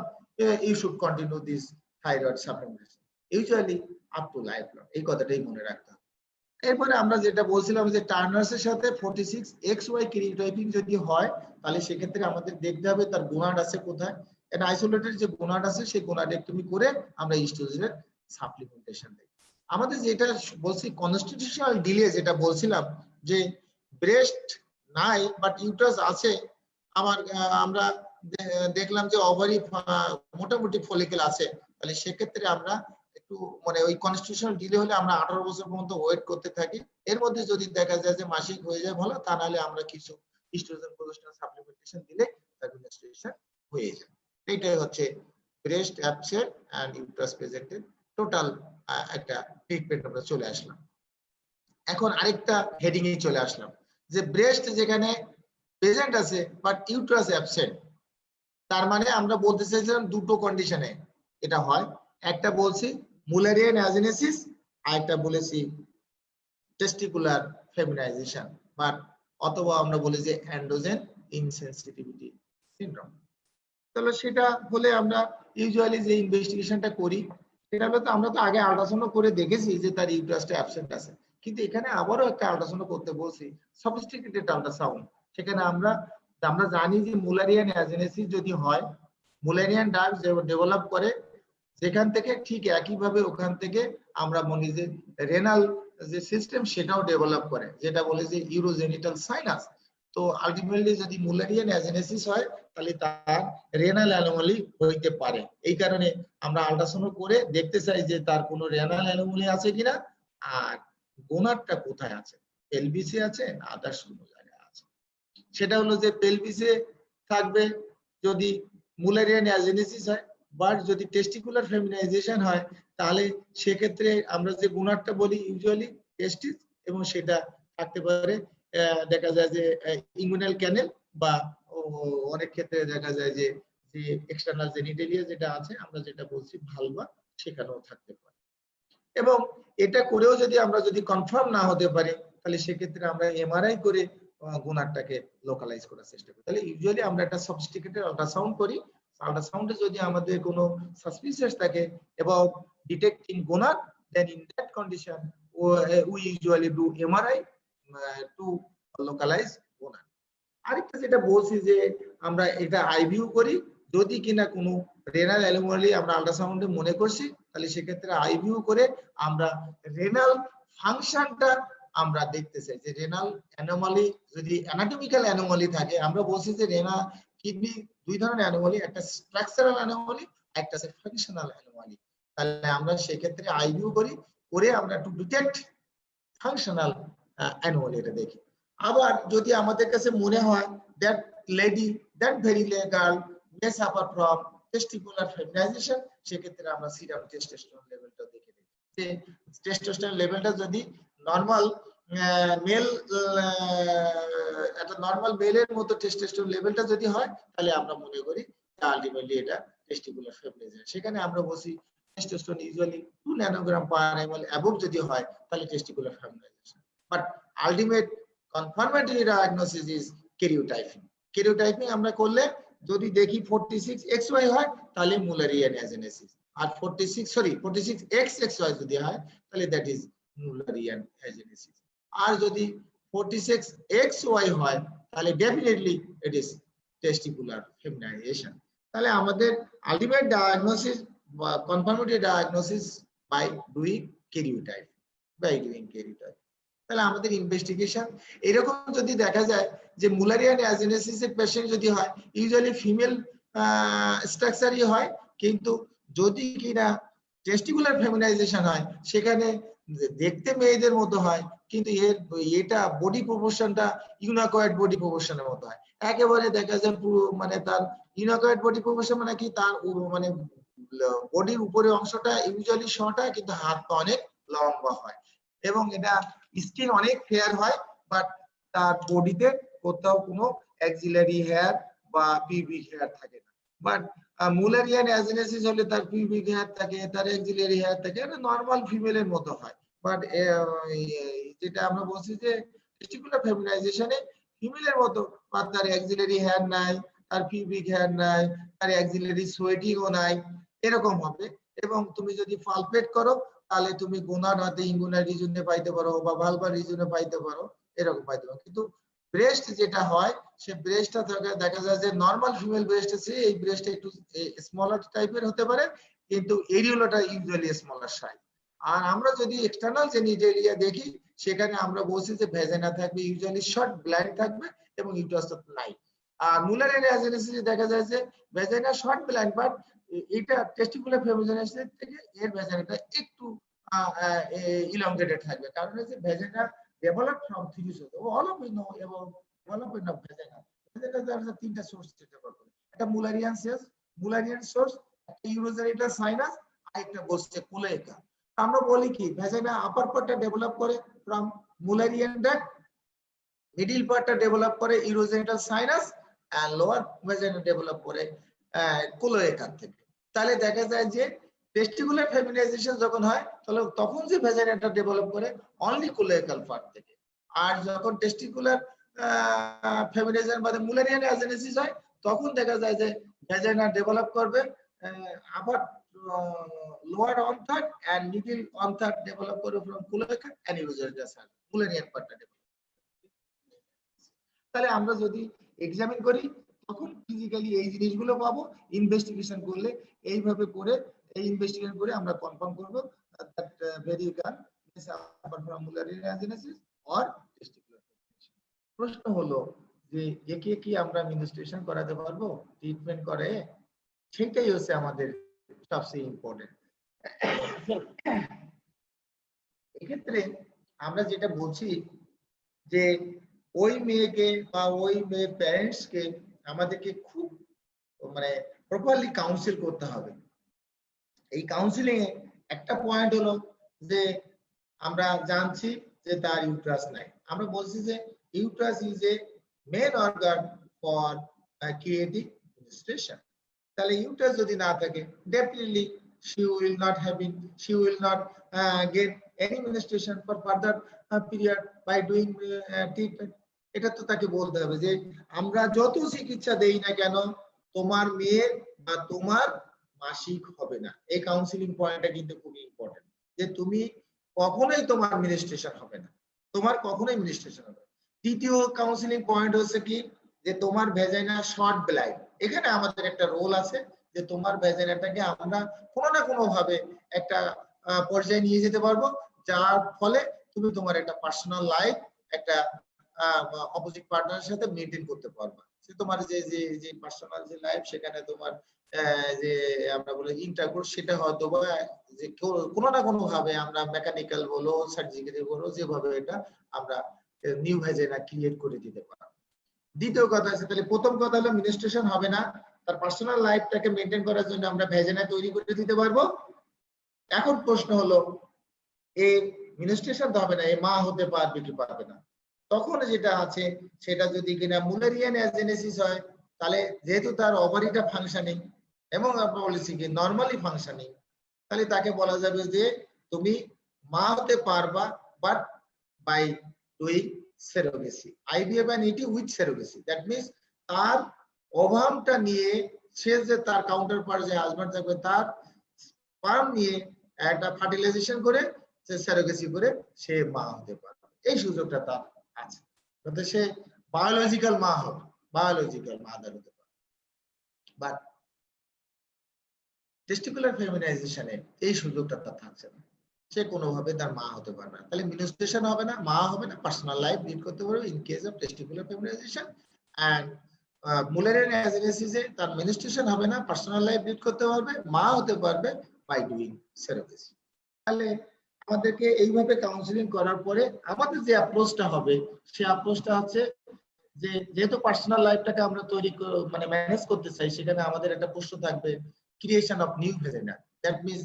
you should continue this thyroid supplementation, usually up to life long, এই কথাটাই মনে রাখতে হবে। এরপরে আমরা যেটা বলছিলাম যে টার্নার্সের সাথে 46XY ক্রিয়েটিন যদি হয় তাহলে সেক্ষেত্রে আমাদের দেখতে হবে তার গোনাড আছে কোথায়, এটা আইসোলেটেড যে গোনাড আছে সেই গোনাডেক্টমি করে আমরা ইস্ট্রোজেনের সাপ্লিমেন্টেশন দেই। আমাদের যেটা বলছি কনস্টিটিউশনাল ডিলে যেটা বলছিলাম যে ব্রেস্ট নাই বাট ইউটারাস আছে, আমরা দেখলাম যে ওভারি মোটামুটি ফলিকেল আছে, তাহলে সেক্ষেত্রে আমরা একটু মানে ওই কনস্টিটিউশনাল ডিলে হলে আমরা 18 বছর পর্যন্ত ওয়েট করতে থাকি। এর মধ্যে যদি দেখা যায় যে মাসিক হয়ে যায় ভালো, তা নাহলে আমরা কিছু ইস্ট্রোজেন প্রোজেস্টেরন সাপ্লিমেন্টেশন দিলে তার মেনস্ট্রুয়েশন হয়ে যায়। এটাই হচ্ছে breast absent and uterus presented total একটা ট্রিটমেন্ট আমরা চলে আসলাম। এখন আরেকটা হেডিং এ চলে আসলাম যে ব্রেস্ট যেখানে প্রেজেন্ট আছে বাট ইউটারাস অ্যাবসেন্ট, তার মানে আমরা বলতে চাইছিলাম দুটো কন্ডিশনে এটা হয়, একটা বলছি মুলারিয়ান অ্যাজেনেসিস আর একটা বলেছি টেস্টিকুলার ফেমিনাইজেশন, বাট অথবা আমরা বলি যে অ্যান্ড্রোজেন ইনসেনসিটিভিটি সিনড্রোম। তাহলে সেটা হলে আমরা ইউজুয়ালি যে ইনভেস্টিগেশনটা করি সেটা হলো আমরা তো আগে আল্ট্রাসাউন্ড করে দেখেছি যে তার ইউটারাসটা অ্যাবসেন্ট আছে, কিন্তু এখানে আবারও একটা আল্ট্রাসাউন্ড করতে বলছি, সফিস্টিকেটেড আল্ট্রাসাউন্ড। সেখানে আমরা জানি যে মুলারিয়ান অ্যাজেনেসিস যদি হয়, মুলারিয়ান ডাক্ট ডেভেলপ করে যেখান থেকে ঠিক একইভাবে ওখান থেকে আমরা মনে যে রেনাল যে সিস্টেম সেটাও ডেভেলপ করে, যেটা বলে যে ইউরোজেনিটাল সাইনাস। তো আলটিমেটলি যদি মুলারিয়ান অ্যাজেনেসিস হয় তাহলে তার রেনাল অ্যানোমালি হইতে পারে। এই কারণে আমরা আল্ট্রাসাউন্ড করে দেখতে চাই যে তার কোনো রেনাল অ্যানোমালি আছে কিনা আর গোনাডটা কোথায় আছে, পেলভিসে আছে না আদার্স কোনো জায়গায় আছে। সেটা হলো যে পেলভিসে থাকবে যদি মুলারিয়ান অ্যাজেনেসিস হয়, বাট যদি টেস্টিকুলার ফেমিনাইজেশন হয় তাহলে সেক্ষেত্রে আমরা যে গোনাডটা বলি ইউজুয়ালি টেস্টিস, এবং সেটা থাকতে পারে দেখা যায় যে ইঙ্গুইনাল ক্যানেল বা অনেক ক্ষেত্রে দেখা যায় যে এক্সটার্নাল জেনিটালিয়া যেটা আছে আমরা যেটা বলছি ভালভা, সেখানেও থাকতে পারে। এবং এটা করেও যদি আমরা কনফার্ম না হতে পারি তাহলে সেক্ষেত্রে আমরা এমআরআই করে গোনাডটাকে লোকালাইজ করার চেষ্টা করি। তাহলে ইউজুয়ালি আমরা একটা সফিস্টিকেটেড আল্ট্রাসাউন্ড করি, আল্ট্রাসাউন্ডে যদি আমাদের কোনো সাসপিসিয়াস থাকে about detecting gonad, then in that condition we usually do MRI to localize gonad. আরেকটা যেটা বলছি যে আমরা এটা আইভিউ করি, যদি কিনা কোনো রেনাল অ্যানোমালি আমরা আল্ট্রাসাউন্ডে মনে করছি তাহলে সেক্ষেত্রে আইভিউ করে আমরা রেনাল ফাংশনটা আমরা দেখতে চাই যে রেনাল অ্যানোমালি যদি অ্যানাটমিক্যাল অ্যানোমালি থাকে, আমরা বলছি যে রেনাল কিডনি দুই ধরনের অ্যানোমালি, একটা স্ট্রাকচারাল অ্যানোমালি একটা আছে ফাংশনাল অ্যানোমালি। তাহলে আমরা সেক্ষেত্রে আইভিউ করি, করে আমরা টু ডিটেক্ট ফাংশনাল অ্যানোমালি এটা দেখি। আবার যদি আমাদের কাছে মনে হয় that lady that very girl May suffer from testicular feminisation, সেক্ষেত্রে আমরা সিরাম টেস্টোস্টেরন লেভেলটা দেখে নিই যে টেস্টোস্টেরন লেভেলটা যদি নরমাল মেল একটা নরমাল মেলের মতো টেস্টোস্টেরন লেভেলটা যদি হয় তাহলে আমরা মনে করি আলটিমেটলি এটা টেস্টিকুলার ফেমিনাইজেশন। সেখানে আমরা বলছি testosterone usually 2 nanogram per ml above যদি হয় তাহলে testicular feminization, but ultimate confirmatory diagnosis is karyotyping. Karyotyping আমরা করলে যদি দেখি 46XY হয় তাহলে Mullerian agenesis, আর 46XXY যদি হয় তাহলে that is Mullerian agenesis, আর যদি 46XY হয় তাহলে definitely it is testicular feminization. তাহলে আমাদের ultimate diagnosis বা confirmatory diagnosis by doing karyotyping, তাহলে আমাদের ইনভেস্টিগেশন এরকম যদি দেখা যায় যে মুলারিয়ান অ্যাজেনেসিস এর পেশেন্ট যদি হয় ইউজুয়ালি ফিমেল স্ট্রাকচারই হয়, কিন্তু যদি কিনা টেস্টিকুলার ফেমিনাইজেশন হয় সেখানে দেখতে মেয়েদের মতো হয় কিন্তু এটা বডি প্রপোর্শনটা ইউনাকয়েড বডি প্রপোর্শনের মতো হয়, একেবারে দেখা যায় পুরো মানে তার ইউনাকয়েড বডি প্রপোর্শন মানে কি তার মানে বডির উপরের অংশটা ইউজুয়ালি শর্ট হয় কিন্তু হাতটা অনেক লম্বা হয় এবং এটা স্কিন অনেক ফেয়ার হয়, বাট তার বডিতে কোথাও কোনো অ্যাক্সিলারি হেয়ার বা পিউবিক হেয়ার থাকে না। বাট মুলারিয়ান অ্যাজেনেসিস হলে তার পিউবিক হেয়ার থাকে, তার অ্যাক্সিলারি হেয়ার থাকে, এটা নরমাল ফিমেলের মতো হয়। বাট যেটা আমরা বলছি যে টেস্টিকুলার ফেমিনাইজেশনে ফিমেলের মতো বা তার অ্যাক্সিলারি হেয়ার নাই, তার পিউবিক হেয়ার নাই, তার অ্যাক্সিলারি সোয়েটিংও নাই, এরকম হবে। এবং তুমি যদি পালপেট করো তাহলে তুমি গোনার হাতে ইঙ্গুনার রিজনে পাইতে পারো বা ভালভার রিজনে পাইতে পারো, এরকম পাইতে পারো। কিন্তু ব্রেস্ট যেটা হয় সে ব্রেস্টটা দেখা যায় যে নরমাল ফিমেল ব্রেস্ট আছে এই ব্রেস্টটা একটু স্মলার টাইপের হতে পারে কিন্তু এরিওলাটা ইউজুয়ালি স্মলার সাইজ। আর আমরা যদি এক্সটার্নাল জেনিটালিয়া দেখি সেখানে আমরা বলছি যে ভেজাইনা থাকবে ইউজুয়ালি শর্ট ব্ল্যান্ড থাকবে এবং ইউটারাস নাই। আর মুলারিয়ান অ্যাজেনেসিসে দেখা যায় যে ভেজাইনা শর্ট ব্ল্যান্ড বাট এটা টেস্টিকুলার ফেমিনাইজেশন থেকে এর ভেজাইনাটা একটু elongated থাকবে, কারণ হচ্ছে vagina develop from three source, all of you know এবং ডেভেলপমেন্ট অফ ভেজাইনা। ভেজাইনা তিনটা সোর্স যেটা করবে, একটা মুলারিয়ান সোর্স, একটা ইউরোজেনিটাল সাইনাস, আর একটা বলছে কোলেকা। আমরা বলি কি ভেজাইনা আপার পার্টটা ডেভেলপ করে ফ্রম মুলারিয়ান ডাক্ট, মিডল পার্টটা ডেভেলপ করে ইউরোজেনিটাল সাইনাস, আর লোয়ার ভেজাইনা ডেভেলপ করে কোলেকা থেকে। তাহলে দেখা যায় যে টেস্টিকুলার ফেমিনাইজেশন যখন হয় তাহলে তখন যে ভেজাইনাটা ডেভেলপ করে অনলি কোলেকাল পার্ট থেকে, আর যখন টেস্টিকুলার ফেমিনাইজেশন মানে মুলারিয়ান অ্যাজেনেসিস হয় তখন দেখা যায় যে ভেজাইনা ডেভেলপ করবে আবার lower one third and middle one third develop করবে from cloaca and urogenital sinus, Mullerian পার্টটা ডেভেলপ। তাহলে আমরা যদি এক্সামিন করি তখন ফিজিক্যালি এই জিনিসগুলো পাবো, ইনভেস্টিগেশন করলে এইভাবে করে এই ইনভেস্টিগেশন করে আমরা কনফার্ম করব that very can suffer from mullerian agenesis or testicular fibrosis। প্রশ্ন হলো যে একে কি আমরা মিনিস্ট্রেশন করাতে পারবো ট্রিটমেন্ট করে, সেটাই হচ্ছে আমাদের সবচেয়ে ইম্পর্টেন্ট। এক্ষেত্রে আমরা যেটা বলছি যে ওই মেয়েকে বা ওই মেয়ের প্যারেন্টসকে আমাদেরকে খুব মানে প্রপারলি কাউন্সিল করতে হবে। এই কাউন্সিলিং এ একটা পয়েন্ট হলো যে আমরা জানছি যে তার ইউট্রাস নাই, আমরা বলছি যে uterus is a main organ for creating menstruation. তাহলে ইউট্রাস যদি না থাকে definitely she will not get any menstruation for further period by doing treatment। এটা তো তাকে বলতে হবে যে আমরা যত চিকিৎসা দেই না কেন তোমার মেয়ের বা তোমার মাসিক হবে না। এই কাউন্সিলিং পয়েন্টটা কিন্তু খুব ইম্পর্টেন্ট যে তুমি কখনোই তোমার মেনস্ট্রুয়েশন হবে না, তোমার কখনোই মেনস্ট্রুয়েশন হবে। দ্বিতীয় কাউন্সিলিং পয়েন্ট হচ্ছে কি যে তোমার ভেজাইনা শর্ট ব্লাইড। এখানে আমাদের একটা রোল আছে যে তোমার ভেজাইনাটাকে আমরা কোনো না কোনো ভাবে একটা পর্যায়ে নিয়ে যেতে পারবো যার ফলে তুমি তোমার একটা পার্সোনাল লাইফ একটা অপোজিট পার্টনারের সাথে মেইনটেইন করতে পারবা। সে তোমার যে পার্সোনাল যে লাইফ সেখানে তোমার যে আমরা বলি ইন্টারকোর্স সেটা হয়তো বা যে কোনো না কোনো ভাবে আমরা মেকানিক্যাল বলো সার্জিক্যালি বলো যেভাবে এটা আমরা নিউ ভেজাইনা ক্রিয়েট করে দিতে পারবো। দ্বিতীয় কথা আছে তাহলে প্রথম কথা হলো মেনস্ট্রুয়েশন হবে না, তার পার্সোনাল লাইফটাকে মেইনটেইন করার জন্য আমরা ভেজাইনা তৈরি করে দিতে পারবো। এখন প্রশ্ন হলো এই মেনস্ট্রুয়েশন তো হবে না, এই মা হতে পারবে কি পারবে না। তখন যেটা আছে সেটা যদি কিনা মুলারিয়ান অ্যাজেনেসিস হয় তাহলে যেহেতু তার ওভারিটা ফাংশনিং এবং আমরা বলেছি কি নরমালি ফাংশনিং তাহলে তাকে বলা যাবে যে তুমি মা হতে পারবা, but by doing surrogacy. IVF and ET with surrogacy, that means তার ওভামটা নিয়ে সে যে তার কাউন্টার পার্ট যে হাজবেন্ড থাকবে তার স্পার্ম নিয়ে একটা ফার্টিলাইজেশন করে সে সেরোগেসি করে সে মা হতে পারবে, এই সুযোগটা তার আছে। যাতে সে বায়োলজিক্যাল মা হবে, বায়োলজিক্যাল মাদার হতে পারে। বাট টেস্টিকুলার ফেমিনাইজেশনে এই সুযোগটা তার থাকছে না, সে কোনোভাবে তার মা হতে পারবে না। তাহলে মিনিস্ট্রেশন হবে না, মা হবে না, পার্সোনাল লাইফ লিড করতে পারবে in case of testicular feminization. And মুলারের অ্যাজেনেসিসে তার মিনিস্ট্রেশন হবে না, পার্সোনাল লাইফ লিড করতে পারবে, মা হতে পারবে বাই ডুইং সেরোগেসি। তাহলে আমাদেরকে এইভাবে কাউন্সিলিং করার পরে আমাদের যে অ্যাপ্রোচটা হবে সেই অ্যাপ্রোচটা হচ্ছে যে যেহেতু পার্সোনাল লাইফটাকে আমরা তৈরি মানে ম্যানেজ করতে চাই, সেখানে আমাদের একটা প্রশ্ন থাকবে creation of new vagina, that means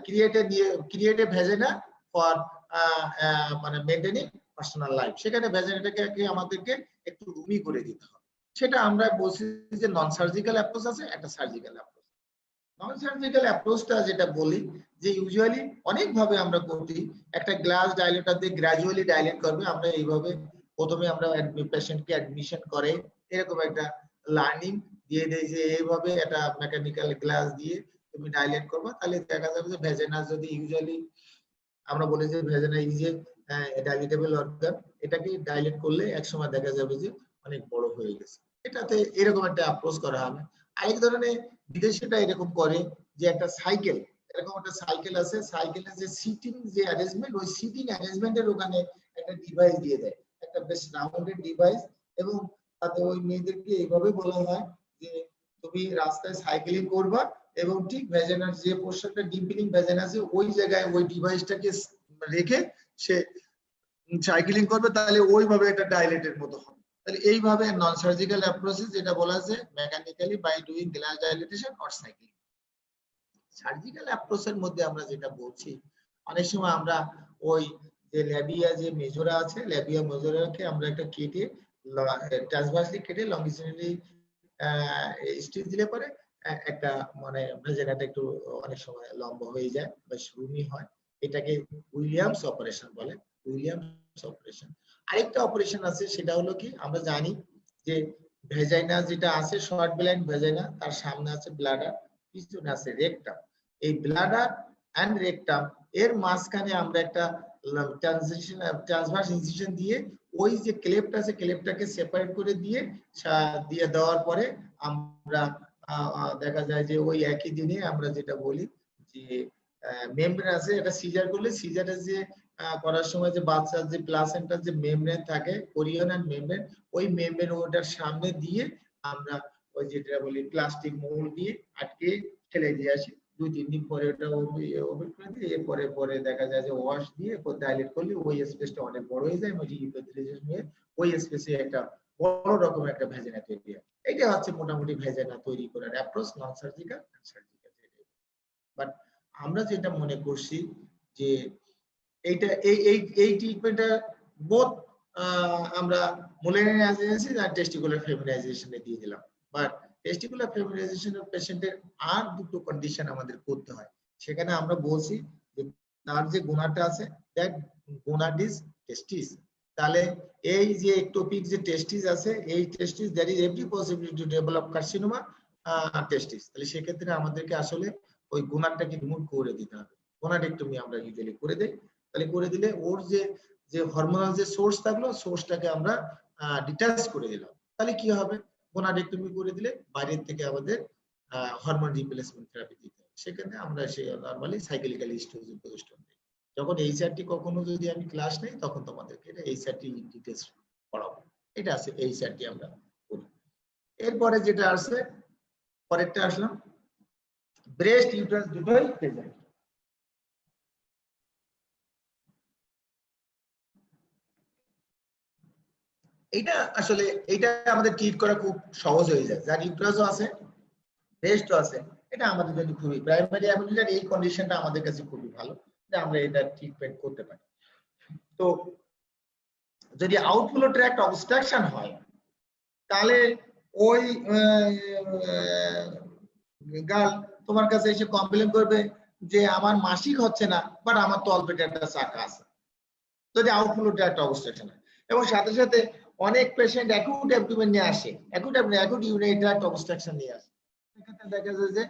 create a vagina for মানে মেইনটেইনিং পার্সোনাল লাইফ। সেখানে ভেজেনাটাকে আমাদেরকে একটু রুমি করে দিতে হবে। সেটা আমরা বলছি যে নন সার্জিক্যাল অ্যাপ্রোচ আছে, একটা সার্জিক্যাল অ্যাপ্রোচ। নন সার্জিক্যাল অ্যাপ্রোচটা যেটা বলি যে ইউজুয়ালি অনেক ভাবে আমরা করি, একটা গ্লাস ডাইলেটর দিয়ে গ্র্যাজুয়ালি ডাইলেট করবে। আমরা এইভাবে প্রথমে আমরা পেশেন্টকে অ্যাডমিশন করে এরকম একটা লার্নিং দিয়ে দেই যে এইভাবে একটা মেকানিক্যাল গ্লাস দিয়ে তুমি ডাইলেট করবে, তাহলে দেখা যাবে যে ভেজেনা যদি ইউজুয়ালি আমরা বলি যে ভেজেনা ইজ এ ডাইলেটেবল অর্গান, এটাকে ডাইলেট করলে একসময় দেখা যাবে যে অনেক বড় হয়ে গেছে। এটাতে এরকম একটা অ্যাপ্রোচ করা হবে। আরেক ধরনের বিদেশিটা এরকম করে যে একটা সাইকেল, এরকম একটা সাইকেল আছে, সাইকেলের যে সিটিং যে অ্যারেঞ্জমেন্ট, ওই সিটিং অ্যারেঞ্জমেন্টের ওখানে একটা ডিভাইস দিয়ে দেয়, একটা বেশ রাউন্ডেড ডিভাইস, এবং তাতে ওই মেয়েদেরকে এইভাবে বলা হয় যে তুমি রাস্তায় সাইকেলিং করবা এবং ঠিক ভেজেনার যে পোর্শনটা ডিম্পলিং ভেজেনা আছে ওই জায়গায় ওই ডিভাইসটাকে রেখে সে সাইকেলিং করবে, তাহলে ওইভাবে একটা ডাইলেটের মতো হবে। তাহলে এইভাবে নন সার্জিক্যাল অ্যাপ্রোচে যেটা বলা আছে mechanically by doing glass dilatation or cycling. Surgical অ্যাপ্রোচের মধ্যে আমরা যেটা বলছি, অনেক সময় আমরা ওই যে ল্যাবিয়া যে মেজোরা আছে, ল্যাবিয়া মেজোরাকে আমরা একটা কেটে ট্রান্সভার্সলি কেটে লংগিটিউডালি স্টিচ দিলে পরে একটা মানে ভেজেনাটা একটু অনেক সময় লম্বা হয়ে যায় বা রুমি হয়, এটাকে উইলিয়ামস অপারেশন বলে, উইলিয়ামস অপারেশন। আরেকটা অপারেশন আছে, সেটা হলো কি আমরা জানি যে ভেজাইনা যেটা আছে শর্ট ব্লাইন্ড ভেজাইনা, তার সামনে আছে ব্লাডার, পিছনে আছে রেকটাম। এই ব্লাডার এন্ড রেকটাম এর মাঝখানে আমরা একটা ট্রান্সভার্স ইনসিশন দিয়ে ওই যে ক্লেপ্ট আছে ক্লেপ্টটাকে সেপারেট করে দিয়ে দেওয়ার পরে আমরা দেখা যায় যে ওই একই দিনে আমরা যেটা বলি যে মেমব্রেন আছে, এটা সিজার করলে সিজারের যে করার সময় যে বাচ্চার যে প্লাসেন্টার যে মেমব্রেন থাকে কোরিয়ন এন্ড মেমব্রেন, ওই মেমব্রেন ওটার সামনে দিয়ে আমরা ওই যেটা বলি প্লাস্টিক মোল্ড দিয়ে আটকে ফেলে দিয়ে আসি। 2-3 দিন পরে ওটা ওপেন করে দিয়ে এরপরে পরে দেখা যায় যে ওয়াশ দিয়ে ডাইলেট করলে ওই স্পেসটা অনেক বড় হয়ে যায়, ওই স্পেসে একটা বড় রকমের একটা ভেজেনা তৈরি হয়। এটা হচ্ছে মোটামুটি ভেজেনা তৈরি করার approach non surgical surgical. But আমরা যেটা মনে করছি যে এইটা এই ট্রিটমেন্টটা বোথ আমরা মুলারিয়ান অ্যাজেনেসিস আর টেস্টিকুলার ফেমিনাইজেশনে দিয়ে দিলাম। বাট টেস্টিকুলার ফেমিনাইজেশনের পেশেন্টের আর দুটো কন্ডিশন আমাদের করতে হয়। সেখানে আমরা বলছি যে তার যে গোনাটা আছে দ্যাট গোনাড ইজ টেস্টিস। তাহলে এই যে এক্টোপিক যে টেস্টিস আছে, এই testis that is every possibility to develop carcinoma testis. তাহলে সেক্ষেত্রে আমাদেরকে আসলে ওই গোনাডটাকে রিমুভ করে দিতে হবে। গোনাডেক্টমি আমরা ইউজুয়ালি করে দেই। তাহলে করে দিলে ওর যে হরমোনাল যে সোর্স থাকলো সোর্সটাকে আমরা ডিটাচ করে দিলাম। তাহলে কি হবে, গোনাডেক্টমি করে দিলে বাইরের থেকে আমাদের হরমোন রিপ্লেসমেন্ট থেরাপি দিতে হবে। সেখানে আমরা সেই নরমালি সাইক্লিক্যালি স্টেরয়েড প্রজেস্টেরন দিই। যখন এইচআরটি কখনো যদি আমি ক্লাস নেই তখন তোমাদেরকে এটা এইচআরটি ডিটেইলস পড়াবো। এটা আছে এইচআরটি আমরা করি। এরপরে যেটা আছে পরেরটা আসলাম ব্রেস্ট ইউটারাস দুটোই প্রেজেন্ট। এটা আসলে এটা আমাদের ট্রিট করা খুব সহজ হয়ে যায়, যার ইউটারাসও আছে ব্রেস্টও আছে, এটা আমাদের জন্য খুবই প্রাইমারি অ্যামিউনিটির এই কন্ডিশনটা আমাদের কাছে খুবই ভালো যে আমরা এটা ট্রিটমেন্ট করতে পারি। তো যদি আউটফ্লো ট্র্যাক্ট অবস্ট্রাকশন হয় তাহলে ওই গার্ল তোমার কাছে এসে কমপ্লেন করবে যে আমার মাসিক হচ্ছে না, বাট আমার তলপেটে একটা চাকা আছে, যদি আউটফ্লোটা একটা অবস্ট্রাকশন হয়। এবং সাথে সাথে অনেক পেশেন্ট অ্যাকুট অ্যাবডোমেন নিয়ে আসে, অ্যাকুট ইউরিনারি ট্র্যাক্ট অবস্ট্রাকশন নিয়ে আসে। সেক্ষেত্রে দেখা যায় যে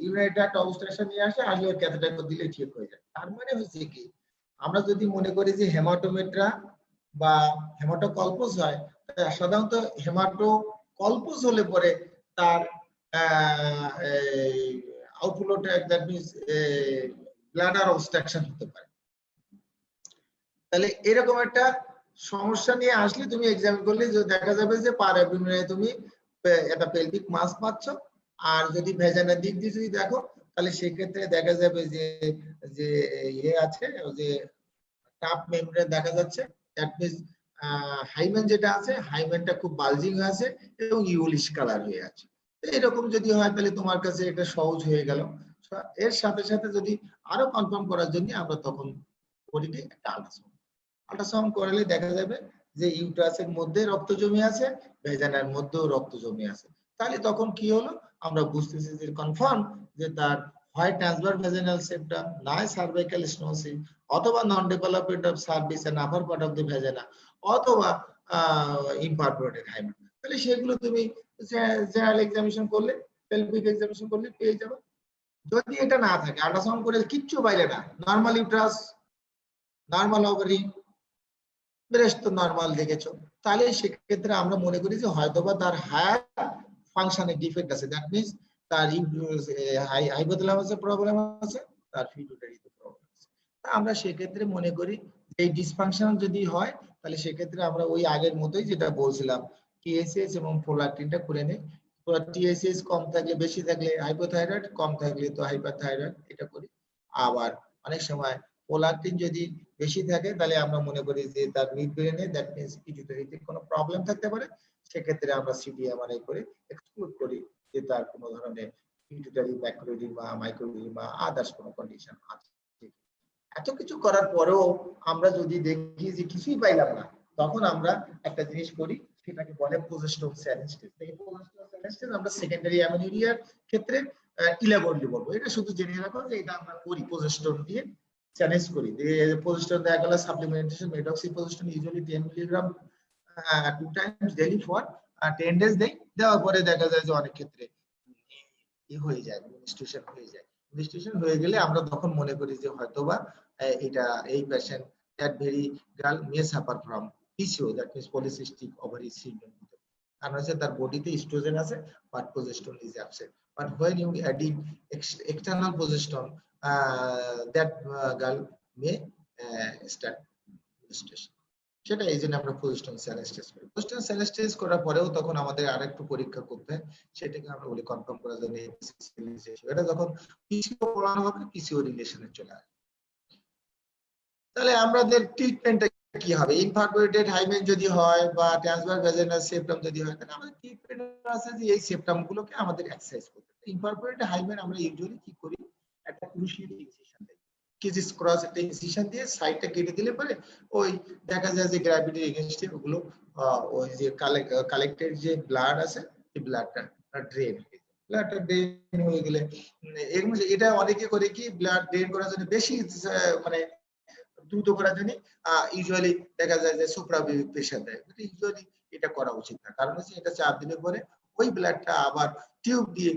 ইউরিনারি ট্র্যাক্ট অবস্ট্রাকশন নিয়ে আসে, আসলে ক্যাথেটার দিলে ঠিক হয়ে যায়। তার মানে হচ্ছে কি, আমরা যদি মনে করি যে হেমাটোমেট্রা বা হেমাটোকলপস হয়, সাধারণত হেমাটোকলপস হলে পরে তার outflow tract, that means bladder obstruction হতে পারে। তাহলে এরকম একটা সমস্যা নিয়ে আসলে তুমি এক্সামিন করলে দেখা যাবে যে পার অ্যাবডোমেনে তুমি একটা পেলভিক মাস পাচ্ছ। আর যদি ভেজানের দিক দিয়ে যদি দেখো, তাহলে সেক্ষেত্রে দেখা যাবে যে যে ইয়ে আছে, যে টাপ মেমব্রেন দেখা যাচ্ছে, দ্যাট মিন্স হাইমেন যেটা আছে, হাইমেনটা খুব বালজিং হয়ে আছে এবং ইউলিশ কালার হয়ে আছে। এরকম যদি হয় তাহলে তোমার কাছে এটা সহজ হয়ে গেল। এর সাথে সাথে যদি আরো কনফার্ম করার জন্য আমরা তখন করি একটা আল্ট্রাসাউন্ড। আল্ট্রাসাউন্ড করালে দেখা যাবে যে ইউট্রাসের মধ্যে রক্ত জমে আছে, ভেজানার মধ্যেও রক্ত জমে আছে। তাহলে তখন কি হলো, আমরা বুঝতেছি যে কনফার্ম যে তার হয় ট্রান্সভার ভেজানাল সেপ্টাম, নয় সার্ভাইকাল স্টেনোসিস, অথবা non development of cervix and upper part of the vagina, অথবা ইমপারফোরেটেড হাইমেন। তাহলে সেগুলো তুমি জেনারেল এক্সামিনেশন করলে, পেলভিক এক্সামিনেশন করলে পেয়ে যাবে। যদি এটা না থাকে, আল্ট্রাসাউন্ড করে কিচ্ছু বাইরে না, normal uterus, normal ovary, breast তো নরমাল দেখেছো, তাহলে সেক্ষেত্রে আমরা মনে করি যে হয়তোবা তার হায়ার ফাংশনে ডিফেক্ট আছে, দ্যাট মিন্স তার হাইপোথ্যালামাসে প্রবলেম আছে, তার পিটুইটারিতে প্রবলেম আছে। আমরা সেক্ষেত্রে মনে করি এই ডিসফাংশন যদি হয়, তাহলে সেক্ষেত্রে আমরা ওই আগের মতোই যেটা বলছিলাম, টিএসএস এবং প্রোলাকটিনটা করে নেই। টিএসএস কম থাকলে, বেশি থাকলে হাইপোথাইরয়েড, কম থাকলে তো হাইপারথাইরয়েড, এটা করি। আবার অনেক সময় প্রোলাকটিন যদি বেশি থাকে, তাহলে আমরা মনে করি যে তার মিড ব্রেনে, দ্যাট মিন্স পিটুইটারিতে কোনো প্রবলেম থাকতে পারে। সেক্ষেত্রে আমরা সিটি এমআরআই করে এক্সক্লুড করি যে তার কোনো ধরনের পিটুইটারি ম্যাক্রোএডিমা, মাইক্রোএডিমা, আদার্স কোনো কন্ডিশন আছে। এত কিছু করার পরেও আমরা যদি দেখি যে কিছুই পাইলাম না, তখন আমরা একটা জিনিস করি, সেটাকে বলে প্রজেস্টেরন স্যালিস্টেজ। এই প্রজেস্টেরন স্যালিস্টেজ আমরা সেকেন্ডারি অ্যামেনিউরিয়ার ক্ষেত্রে ইলেবরলি বলবো। এটা শুধু জেনে রাখো যে এটা আমরা করি, প্রজেস্টেরন দিয়ে চ্যালেঞ্জ করি। প্রজেস্টেরন দেখা গেল supplementation, medroxyprogesterone usually 10 milligram 2 times daily for 10 days দেই। দেওয়ার পরে দেখা যায় যে অনেক ক্ষেত্রে হয়ে যায়, মেনস্ট্রুয়েশন হয়ে যায়। মেনস্ট্রুয়েশন হয়ে গেলে আমরা তখন মনে করি যে হয়তোবা এটা এই patient, that very girl May suffer from PCO, that means polycystic ovary syndrome. কারণ হচ্ছে তার বডিতে ইস্ট্রোজেন আছে, but progesterone is absent. But when you adding external progesterone, that girl may start menstruation. সেটা এই জন্য আমরা প্রজেস্টেরন স্যালিস্টেজ করি। প্রজেস্টেরন স্যালিস্টেজ করার পরেও তখন আমাদের আরেকটু পরীক্ষা করতে হয়, সেটাকে আমরা বলি কনফার্ম করার জন্য এটা যখন পিসিও পড়ানো হবে, পিসিও রিলেশনে চলে আসবে। তাহলে আমাদের ট্রিটমেন্টটা কি হবে? ইনফার্টিলিটেড হাইমেন যদি হয় বা ট্রান্সভার ভ্যাজাইনাল সেপ্টাম যদি হয়, তাহলে আমাদের ট্রিটমেন্ট আছে যে এই সেপ্টাম গুলোকে আমাদের এক্সারসাইজ করতে হবে। ইনফার্টিলিটেড হাইমেন আমরা ইউজুয়ালি কি করি, একটা ক্রুশিয়াল ইনসিশন দেই, কিজিস ক্রস একটা ইনসিশন দিয়ে সাইডটা কেটে দিলে পরে ওই দেখা যায় যে গ্র্যাভিটি এগেইনস্টে ওগুলো ওই যে কালেক্টেড যে ব্লাড আছে, এই ব্লাডটা ড্রেন হয়ে যায়। ব্লাডটা ড্রেন হয়ে গেলে এটা অনেকে করে কি, ব্লাড ড্রেন করার জন্য বেশি মানে দ্রুত করার জন্য ইউজুয়ালি দেখা যায় যে সুপ্রাভিক প্রেসার দেয়। ইউজুয়ালি এটা করা উচিত না, কারণ হচ্ছে এটা চাপ দিলে পরে ওই ব্লাডটা আবার টিউব দিয়ে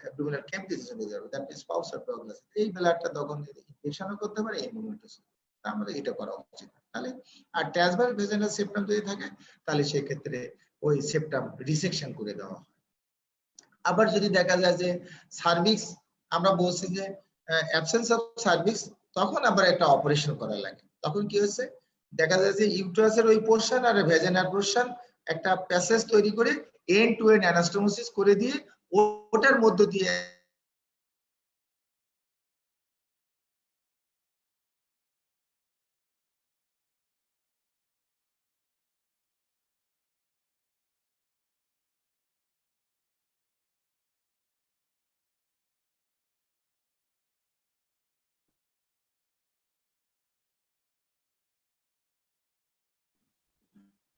অ্যাবডোমিনাল ক্যাভিটিতে চলে যাবে, দ্যাট মিন্স পাউসার প্রবলেম। এই ব্লাডটা তখন ইনফেকশনও করতে পারে, ইনফ্লামেটরি। আমাদের এটা করা উচিত না। তাহলে আর ট্রান্সভার ভেজাইনাল সেপ্টাম যদি থাকে, তাহলে সেক্ষেত্রে ওই সেপ্টাম রিসেকশন করে দেওয়া হয়। আবার যদি দেখা যায় যে সার্ভিক্স, আমরা বলছি যে অ্যাবসেন্স অফ সার্ভিক্স, তখন আবার একটা অপারেশন করা লাগে। তখন কি হচ্ছে, দেখা যায় যে ইউটেরাসের ওই পোরশন আর ভেজাইনাল পোরশন একটা প্যাসেজ তৈরি করে এন্ড টু এন্ড অ্যানাস্টোমোসিস করে দিয়ে ওটার মধ্য দিয়ে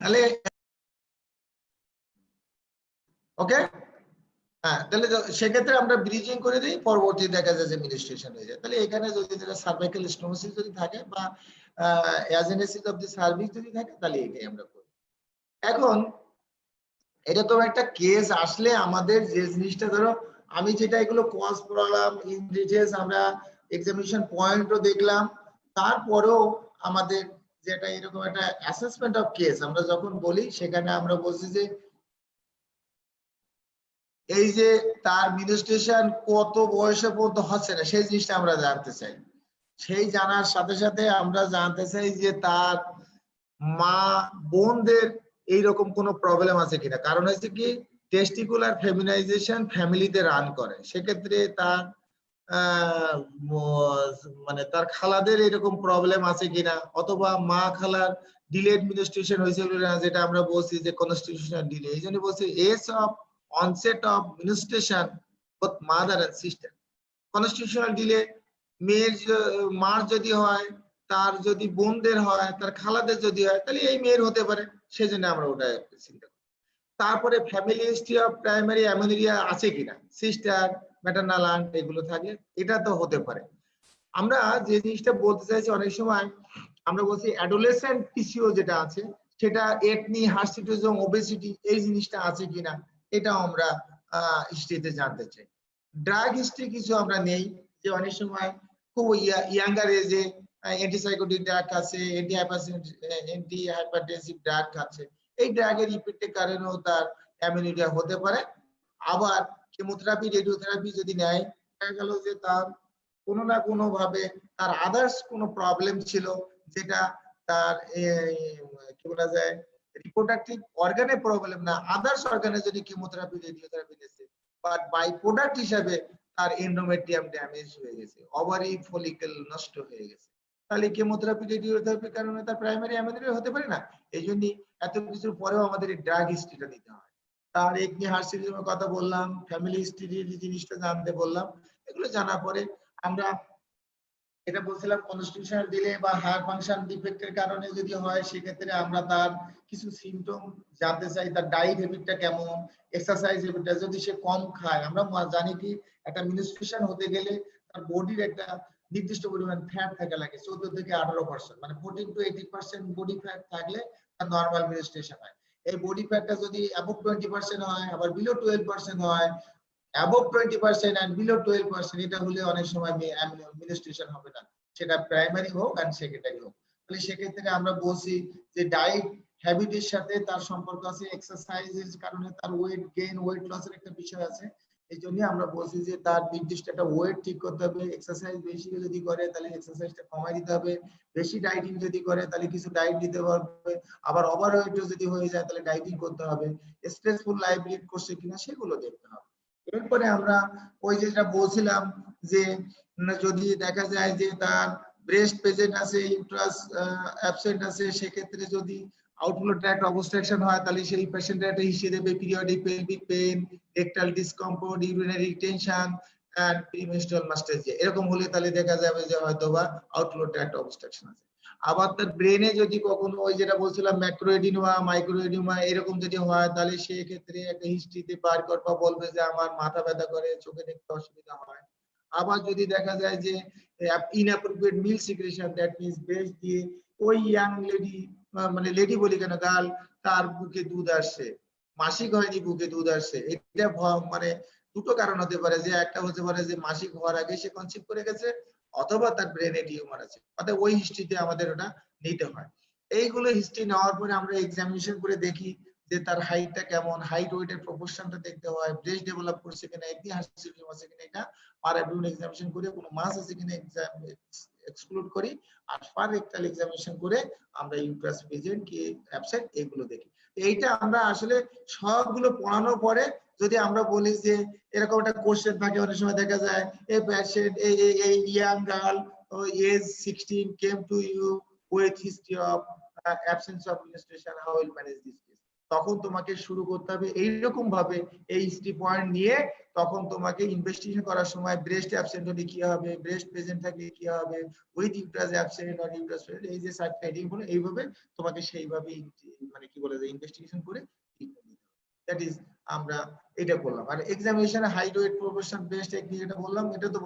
তাহলে ওকে। হ্যাঁ, তাহলে সেক্ষেত্রে আমরা ব্রিজিং করে দিই, পরবর্তী দেখা যায় যে মিনিস্ট্রেশন হয়ে যায়। তাহলে এখানে যদি সার্ভাইকাল স্টোনোসিস যদি থাকে বা অ্যাজেনেসিস অফ দি সার্ভিস যদি থাকে, তাহলে এটাই আমরা করি। এখন এটা তো একটা কেস আসলে আমাদের যে জিনিসটা, ধরো আমি যেটা এগুলো কজ পড়ালাম ইন ডিটেইলস, আমরা এক্সামিনেশন পয়েন্টও দেখলাম, তারপরেও আমাদের যেটা এরকম একটা অ্যাসেসমেন্ট অফ কেস আমরা যখন বলি, সেখানে আমরা বলছি যে এই যে তার মিনিস্ট্রেশন কত বয়সে পর্যন্ত হচ্ছে না, সেই জিনিসটা আমরা জানতে চাই। সেই জানার সাথে সাথে আমরা জানতে চাই যে তার মা বোনদের এইরকম কোনো প্রবলেম আছে কিনা। কারণ হচ্ছে কি, টেস্টিকুলার ফেমিনাইজেশন ফ্যামিলিতে রান করে, সেক্ষেত্রে তার মানে তার খালাদের এরকম প্রবলেম আছে কিনা, অথবা মা খালার ডিলেড মিনিস্ট্রেশন হয়েছিল না, যেটা আমরা বলছি যে কনস্টিটিউশনাল ডিলে। এই জন্য বলছি age of onset of menstruation both mother and sister. Constitutional delay মেয়ের মার যদি হয়, তার যদি বোনদের হয়, তার খালাদের যদি হয়, তাহলে এই মেয়ের হতে পারে, সেজন্য আমরা ওটা চিন্তা করি। তারপরে family history of primary amenorrhoea আছে কিনা, সিস্টার ম্যাটারনাল আন্ট এগুলো থাকলে এটা তো হতে পারে। আমরা যে জিনিসটা বলতে চাইছি, অনেক সময় আমরা বলছি অ্যাডোলেসেন্ট পিসিও যেটা আছে, সেটা একনি, হার্সিটিজম, ওবেসিটি এই জিনিসটা আছে কিনা, এটাও আমরা হিস্ট্রিতে জানতে চাই। ড্রাগ হিস্ট্রি কিছু আমরা নেই, যে অনেক সময় খুব ইয়াঙ্গার এজে অ্যান্টিসাইকোটিক ড্রাগ আছে, অ্যান্টি হাইপারটেনসিভ ড্রাগ খাচ্ছে, এই ড্রাগের ইফেক্টের কারণেও তার অ্যামেনোরিয়া হতে পারে। আবার কেমোথেরাপি, রেডিওথেরাপি যদি নেয়, দেখা গেল যে তার কোনো না কোনো ভাবে তার আদার্স কোনো প্রবলেম ছিল, যেটা তার কি বলা যায় রিপ্রোডাক্টিভ অর্গানে প্রবলেম না, আদার্স অর্গানে যদি কেমোথেরাপি, রেডিওথেরাপি দিয়েছে, বাট বাই প্রোডাক্ট হিসাবে তার এন্ডোমেট্রিয়াম ড্যামেজ হয়ে গেছে, ওভারি ফলিকল নষ্ট হয়ে গেছে, তাহলে কেমোথেরাপি, রেডিওথেরাপির কারণে তার প্রাইমারি অ্যামেনোরিয়া হতে পারে না। এই জন্য এত কিছুর পরেও আমাদের এই ড্রাগ হিস্ট্রিটা দিতে হয়। তার একনি হার্সিটিজমের কথা বললাম, ফ্যামিলি হিস্ট্রির জিনিসটা জানতে বললাম, এগুলো জানার পরে আমরা এটা বলছিলাম কনস্টিটিউশনাল ডিলে বা হায়ার ফাংশন ডিফেক্টের কারণে যদি হয়, সেক্ষেত্রে আমরা তার কিছু সিমটম জানতে চাই, তার ডায়েট হ্যাবিটটা কেমন, এক্সারসাইজ হ্যাবিটটা, যদি সে কম খায়। আমরা জানি কি, একটা মিনিস্ট্রেশন হতে গেলে তার বডির একটা নির্দিষ্ট পরিমাণ ফ্যাট থাকা লাগে, 14 থেকে 18%, মানে 14 to 80% বডি ফ্যাট থাকলে তার নরমাল মিনিস্ট্রেশন হয়। এই বডি ফ্যাটটা যদি অ্যাবভ 20% হয়, আবার বিলো 12% হয়, above 20% and below 12%, এটা হলে অনেক সময় মিনিস্ট্রেশন হবে না, সেটা প্রাইমারি হোক আর সেকেন্ডারি হোক। তাহলে সেক্ষেত্রে আমরা বলছি যে ডায়েট হ্যাবিটের সাথে তার সম্পর্ক আছে, এক্সারসাইজের কারণে তার ওয়েট গেইন, ওয়েট লসের একটা বিষয় আছে। এই জন্য আমরা বলছি যে তার নির্দিষ্ট একটা ওয়েট ঠিক করতে হবে, এক্সারসাইজ বেশি যদি করে তাহলে এক্সারসাইজটা কমাই দিতে হবে, বেশি ডায়েটিং যদি করে তাহলে কিছু ডায়েট দিতে হবে, আবার ওভারওয়েটও যদি হয়ে যায় তাহলে ডায়েটিং করতে হবে, স্ট্রেসফুল লাইফ লিড করছে কিনা সেগুলো দেখতে হবে। এরপরে আমরা ওই যেটা বলছিলাম যে যদি দেখা যায় যে তার ব্রেস্ট প্রেজেন্ট আছে, ইউট্রাস অ্যাবসেন্ট আছে, সেক্ষেত্রে যদি আউটফ্লো ট্র্যাক্ট অবস্ট্রাকশন হয়, তাহলে সেই পেশেন্টের একটা হিস্ট্রি দেবে periodic pelvic pain, rectal discomfort, urinary retention and premenstrual mastalgia, এরকম হলে তাহলে দেখা যাবে যে হয়তোবা আউটফ্লো ট্র্যাক্ট অবস্ট্রাকশন আছে। আবার তার ব্রেনে যদি কখনো ওই যেটা বলছিলাম ম্যাক্রোএডিনোমা, মাইক্রোএডিনোমা এরকম যদি হয়, তাহলে সেই ক্ষেত্রে একটা হিস্ট্রিতে বার করবা, বলবে যে আমার মাথা ব্যথা করে, চোখে দেখতে অসুবিধা হয়। আবার যদি দেখা যায় যে inappropriate milk secretion, that means breast দিয়ে ওই ইয়াং লেডি, মানে লেডি বলি কেন, গার্ল, তার বুকে দুধ আসছে, মাসিক হয়নি, বুকে দুধ আসছে, এটা মানে দুটো কারণ হতে পারে, যে একটা হতে পারে যে মাসিক হওয়ার আগে সে কনসিভ করে গেছে, অথবা তার ব্রেনে টিউমার আছে, অর্থাৎ ওই হিস্ট্রিতে আমাদের ওটা নিতে হয়। এইগুলো হিস্ট্রি নেওয়ার পরে আমরা এক্সামিনেশন করে দেখি যে তার হাইটটা কেমন, হাইট ওয়েটের প্রপোর্শনটা দেখতে হয়, ব্রেস্ট ডেভেলপ করছে কিনা, একটি হার্সিটিজম আছে কিনা, এটা আর অ্যাবডোমেন এক্সামিনেশন করে কোনো মাস আছে কিনা এক্সক্লুড করি, আর ফার রেকটাল এক্সামিনেশন করে আমরা ইউট্রাস প্রেজেন্ট কি অ্যাবসেন্ট এগুলো দেখি। এইটা আমরা আসলে সবগুলো পড়ানোর পরে যদি আমরা বলি যে এরকম একটা কোশ্চেন থাকে, অনেক সময় দেখা যায় এই পেশেন্ট এই young girl age 16 came to you with history of absence of menstruation, how will manage this case? তখন তোমাকে শুরু করতে হবে এইরকম ভাবে এই হিস্ট্রি পয়েন্ট নিয়ে, তখন তোমাকে ইনভেস্টিগেশন করার সময় ব্রেস্ট অ্যাবসেন্ট হলে কি হবে, ব্রেস্ট প্রেজেন্ট থাকলে কি হবে, with uterus absent or uterus present, এই যে সাইডটা হেডিং হলো, এইভাবে তোমাকে সেইভাবে মানে কি বলে যে ইনভেস্টিগেশন করে দ্যাট ইজ আমরা এটা করলাম। আর এক্সামিনেশনে height weight proportion best technique এটা বললাম, এটা তো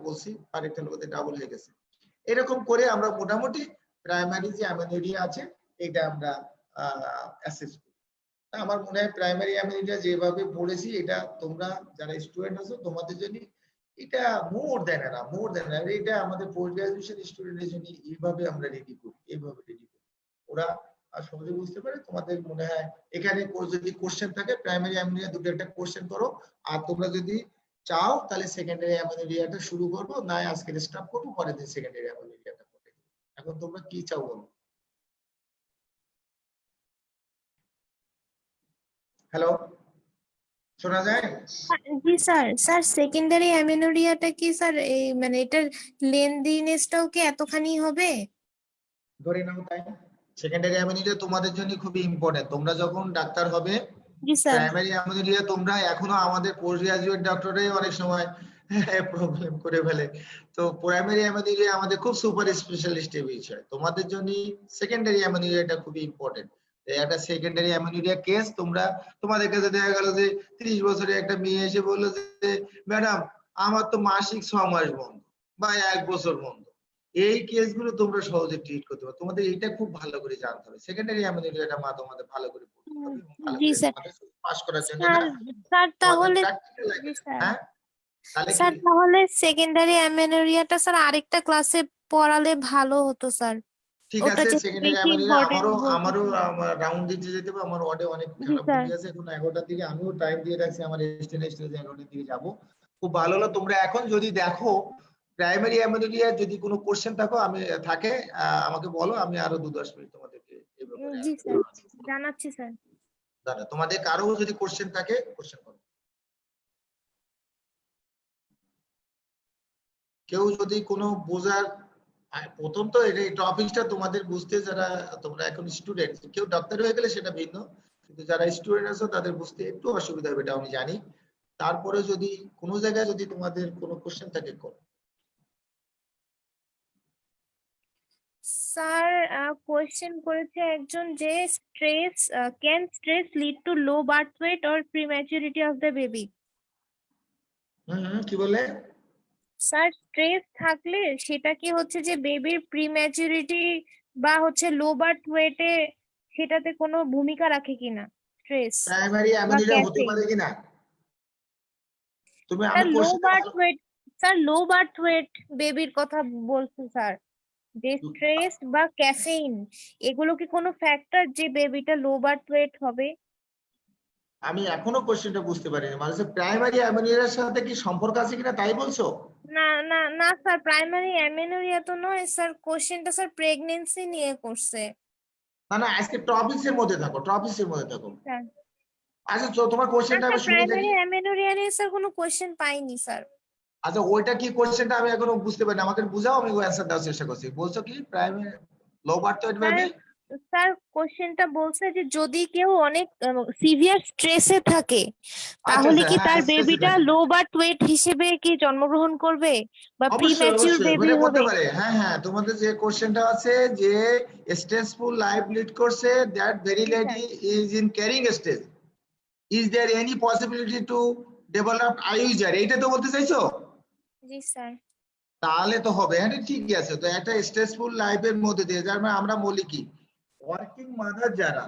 বলছি পারেক্টাল মধ্যে ডাবল হয়ে গেছে। এরকম করে আমরা মোটামুটি প্রাইমারি যে অ্যামিনোরিয়া আছে এটা আমরা অ্যাসেস করি। আমার মনে হয় প্রাইমারি অ্যামিনোরিয়া যেভাবে পড়েছি এটা তোমরা যারা স্টুডেন্ট আছো তোমাদের জন্য এটা মোর দেন এটা আমাদের পোস্ট গ্রাজুয়েশন স্টুডেন্টের জন্য এইভাবে আমরা রেডি করি, এইভাবে রেডি করি, ওরা সহজে বুঝতে পারে। তোমাদের মনে হয় এখানে যদি কোশ্চেন থাকে প্রাইমারি অ্যামিনোরিয়া দুটো একটা কোশ্চেন করো, আর তোমরা যদি চাও তাহলে সেকেন্ডারি অ্যামিনোরিয়াটা শুরু করবো, না আজকে স্টার্ট করবো, পরের দিন সেকেন্ডারি অ্যামিনোরিয়াটা করে। এখন তোমরা কি চাও বলো? হ্যালো, শোনা যায়? জি স্যার। স্যার সেকেন্ডারি অ্যামিনোরিয়াটা কি স্যার এই মানে এটার লেন্থিনেসটাও কি এতখানি হবে? ধরে নাও তাই। সেকেন্ডারি অ্যামিনোরিয়া তোমাদের জন্য খুবই ইম্পর্টেন্ট। তোমরা যখন ডাক্তার হবে, জি স্যার। প্রাইমারি অ্যামিনোরিয়া তোমরা এখনো আমাদের পোস্ট গ্রাজুয়েট ডক্টরাই অনেক সময় প্রবলেম করে ফেলে। তো প্রাইমারি অ্যামিনোরিয়া আমাদের খুব সুপার স্পেশালিস্টের বিষয়। তোমাদের জন্য সেকেন্ডারি অ্যামিনোরিয়াটা খুবই ইম্পর্টেন্ট। একটা সেকেন্ডারি অ্যামিনোরিয়া কেস তোমরা, তোমাদের কাছে দেখা গেল যে 30 বছরের একটা মেয়ে এসে বললো যে ম্যাডাম আমার তো মাসিক 6 মাস বন্ধ বা 1 বছর বন্ধ। এই কেসগুলো তোমরা সহজে ট্রিট করতে পারো। তোমাদের এইটা খুব ভালো করে জানতে হবে। সেকেন্ডারি অ্যামিনোরিয়াটা মা তোমাদের ভালো করে পড়তে হবে এবং ভালো জি করে স্যার। তোমাদের পাস করার জন্য স্যার না, স্যার তোমাদের তাহলে প্র্যাকটিক্যাল জি লাগবে। স্যার। হ্যাঁ, তাহলে কি স্যার তাহলে সেকেন্ডারি অ্যামিনোরিয়াটা স্যার আরেকটা ক্লাসে পড়ালে ভালো হতো স্যার। ঠিক ওটা আছে? যে সেকেন্ডারি বেশি অ্যামিনোরিয়া ইম্পর্টেন্ট আমারও বলতেছে। রাউন্ড দিতে যেতে হবে। আমার ওয়ার্ডে অনেক জি খারাপ স্যার। রোগী আছে। এখন 11টার দিকে আমিও টাইম দিয়ে রাখছি আমার স্টেজে 11টার দিকে যাব। খুব ভালো হলো তোমরা এখন যদি দেখো প্রাইমারি অ্যামিনোরিয়া যদি কোনো কোশ্চেন থাকে আমাকে বলো, আমি আরো 2-10 মিনিট তোমাদেরকে এই ব্যাপারে জি স্যার জানাচ্ছি স্যার। তোমাদের কারো যদি কোশ্চেন থাকে কোশ্চেন করো। কেউ যদি কোনো বোঝার, প্রথম তো এই টপিকটা তোমাদের বুঝতে, যারা তোমরা এখন স্টুডেন্ট, কেউ ডাক্তার হয়ে গেলে সেটা ভিন্ন, কিন্তু যারা স্টুডেন্ট আছো তাদের বুঝতে একটু অসুবিধা হবে, এটা আমি জানি। তারপরে যদি কোনো জায়গায় যদি তোমাদের কোনো কোশ্চেন থাকে করো। স্যার কোয়েশ্চেন করেছে একজন যে stress can stress lead to low birth weight or prematurity of the baby? কি বলে? স্যার স্ট্রেস থাকলে সেটা কি হচ্ছে যে বেবির প্রিম্যাচুরিটি বা হচ্ছে লো বার্থ ওয়েটে সেটাতে কোনো ভূমিকা রাখে কিনা স্ট্রেস প্রাইমারি বা অ্যামিনোরিয়া হতে ক্যাফেইন? পারে কিনা তুমি, আমি স্যার লো কোশ্চেনটা বার্থ ভালো। Weight, sir low birth weight বেবির কথা বলছি স্যার। যে স্ট্রেস বা ক্যাফেইন এগুলো কি কোনো ফ্যাক্টর যে বেবিটা লো বার্থ ওয়েট হবে? আমি এখনো কোশ্চেনটা বুঝতে পারিনি, মানে প্রাইমারি অ্যামিনোরিয়ার সাথে কি সম্পর্ক আছে কিনা তাই বলছো? না না না স্যার, প্রাইমারি অ্যামেনোরিয়া তো নয় স্যার, কোশ্চেনটা স্যার প্রেগন্যান্সি নিয়ে করছে। না আজকে টপিকসের মধ্যে থাকো, টপিকসের মধ্যে থাকো। স্যার আচ্ছা তোমার না কোশ্চেনটা স্যার, আমি শুনি প্রাইমারি দেখি। অ্যামেনোরিয়া নিয়ে স্যার কোনো কোশ্চেন পাইনি স্যার। আচ্ছা ওইটা কি কোশ্চেনটা আমি এখনো বুঝতে পারিনি, আমাকে বুঝাও, আমি অ্যানসার দেওয়ার চেষ্টা করছি। বলছো কি প্রাইমারি লো birth wait sir baby? Sir কোশ্চেনটা বলছে যে যদি কেউ অনেক সিভিয়ার স্ট্রেসে থাকে আচ্ছা তাহলে আচ্ছা, কি হ্যাঁ তার স্ট্রেসে বেবিটা থাকে। লো বার্থ ওয়েট হিসেবে কি জন্মগ্রহণ করবে বা অবশ্যই প্রিম্যাচিউর অবশ্যই বেবি এটা করতে হবে? পারে। হ্যাঁ তোমাদের যে কোশ্চেনটা আছে যে স্ট্রেসফুল লাইফ লিড করছে, দ্যাট ভেরি জি sir. Lady is in carrying stage, is there any possibility to develop IUGR, এইটা তো বলতে চাইছো? জি স্যার। তাহলে তো হবে। হ্যাঁ ঠিকই আছে। তো একটা স্ট্রেসফুল লাইফের মধ্যে দিয়ে, যার মানে আমরা বলি কি ওয়ার্কিং মাদার যারা,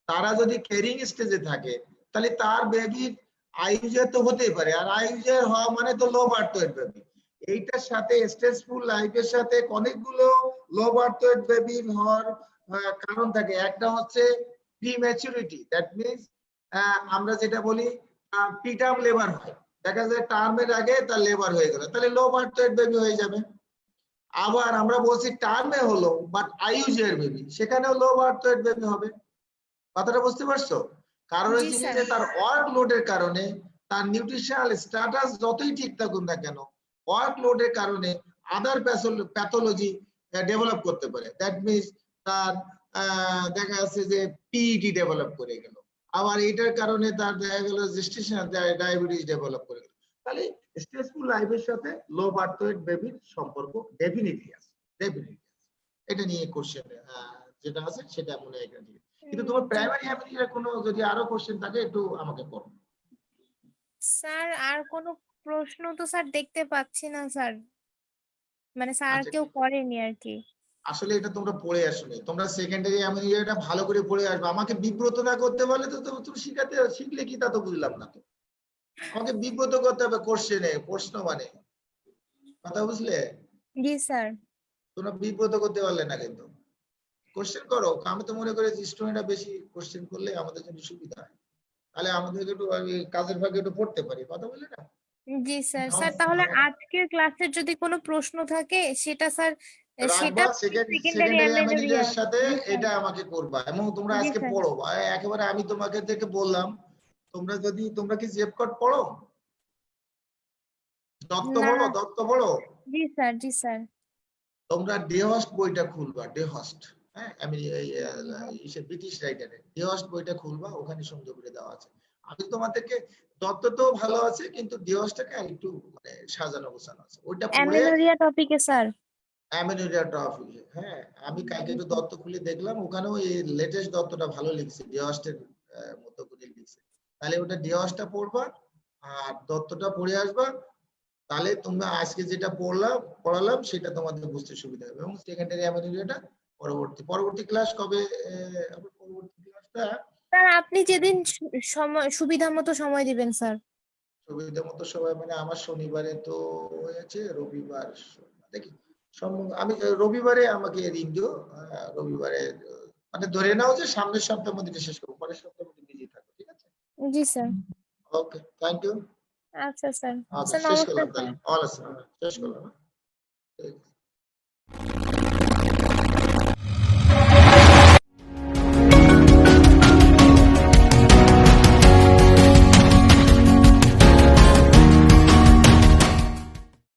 তারা যদি ক্যারিং স্টেজে থাকে তাহলে তার বেবির আইউজার তো হতেই পারে, আর আইউজার হওয়া মানে তো লো বার্থ ওয়েট বেবি। এইটার সাথে স্ট্রেসফুল লাইফের সাথে অনেকগুলো লো বার্থ ওয়েট বেবির হওয়ার কারণ থাকে। একটা হচ্ছে প্রিম্যাচুরিটি, দ্যাট মিনস আমরা যেটা বলি প্রিটার্ম লেবার হয়, দেখা যায় টার্মের আগে তার লেবার হয়ে গেল, তাহলে লো বার্থ ওয়েট বেবি হয়ে যাবে। আবার আমরা বলছি টার্মে হলো বাট আইউজিআর বেবি, সেখানেও লো বার্থ ওয়েট বেবি হবে। কথাটা বুঝতে পারছো? কারণ জি হচ্ছে কি স্যার। যে তার ওয়ার্ক লোডের কারণে তার নিউট্রিশনাল স্ট্যাটাস যতই ঠিক থাকুন না কেন, ওয়ার্ক লোডের কারণে আদার প্যাথোলজি ডেভেলপ করতে পারে। দ্যাট মিনস তার দেখা যাচ্ছে যে পিইটি ডেভেলপ করে গেল, আবার এটার কারণে তার দেখা গেল জেস্টেশনাল ডায়াবেটিস ডেভেলপ করে গেল। তাহলে স্ট্রেসফুল লাইফের সাথে লো বার্থ ওয়েট বেবির সম্পর্ক ডেফিনেটলি আছে, ডেফিনেটলি আছে। এটা নিয়ে কোশ্চেন যেটা আছে সেটা মনে হয় এখানে। কিন্তু তোমার জি প্রাইমারি অ্যামিনিটির কোনো যদি আরো কোশ্চেন থাকে একটু আমাকে করো। স্যার আর কোনো প্রশ্ন তো স্যার দেখতে পাচ্ছি না স্যার, মানে স্যার আচ্ছা কেউ ঠিক আছে। করেনি আর কি। আসলে এটা তোমরা পড়ে আসলে তোমরা সেকেন্ডারি অ্যামিনিটিটা ভালো করে পড়ে আসবে। আমাকে বিব্রত না করতে পারলে তো তুমি শিখলে কি তা তো বুঝলাম না তো। আমাকে বিব্রত করতে হবে কোশ্চেনে, প্রশ্ন মানে, কথা বুঝলে? জি স্যার। তোমরা বিব্রত করতে পারলে না কিন্তু। কোশ্চেন করো, আমি তো মনে করি যে স্টুডেন্টরা বেশি কোশ্চেন করলে আমাদের জন্য সুবিধা হয়। তাহলে আমাদের একটু কাজের ফাঁকে একটু পড়তে পারি, কথা বললে না? জি স্যার। আমার স্যার তাহলে আমার আজকের ক্লাসের যদি কোনো প্রশ্ন থাকে সেটা স্যার, রাখবা সেটা সেকেন্ডারি সেকেন্ডারি অ্যামেনোরিয়া। অ্যামেনিটির সাথে জি স্যার। এটা আমাকে করবা, এবং তোমরা জি আজকে স্যার। পড়ো। একেবারে আমি তোমাকে থেকে বললাম, তোমরা কি জেপকট পড়ো? দত্ত না। পড়ো, দত্ত পড়ো? জি স্যার। জি স্যার। তোমরা ডেহস্ট বইটা খুলবা, ডেহস্ট। হ্যাঁ, আমি ব্রিটিশ রাইটারের ডেহস্ট বইটা খুলবা, ওখানে সুন্দর করে দেওয়া আছে। আমি তোমাদেরকে, দত্ত তো ভালো আছে, কিন্তু ডেহস্টটাকে একটু মানে সাজানো গোছানো আছে, ওইটা পড়ে। অ্যামেনোরিয়া টপিকে স্যার। অ্যামেনোরিয়া টপিক, হ্যাঁ, আমি কালকে জি একটু স্যার। দত্ত খুলে দেখলাম, ওখানেও এই লেটেস্ট দত্তটা ভালো লিখছে, ডেহস্টের মতো করে লিখছে। তাহলে ওটা ডেহস্টটা পড়বা আর দত্তটা পড়ে আসবা। তাহলে তোমরা আজকে যেটা পড়ালাম সেটা তোমাদের বুঝতে সুবিধা হবে। এবং সেকেন্ডারি অ্যামেনিটিটা পরবর্তী ক্লাস কবে? আবার পরবর্তী ক্লাসটা স্যার আপনি যেদিন সময় সুবিধা মতো সময় দিবেন স্যার। সুবিধা মতো সময় মানে আমার শনিবারে তো হয়েছে, রবিবার দেখি, আমি রবিবারে আমাকে রিং দিও। রবিবারে মানে ধরে নাও যে সামনের সপ্তাহের মধ্যে এটা শেষ করবো, পরের সপ্তাহের মধ্যে বিজি থাকবো, ঠিক আছে? জি স্যার। Okay, thank you. আচ্ছা স্যার। আচ্ছা, স্যার শেষ নমস্কার করলাম স্যার। তাহলে, শেষ করলাম, হ্যাঁ? ঠিক আছে।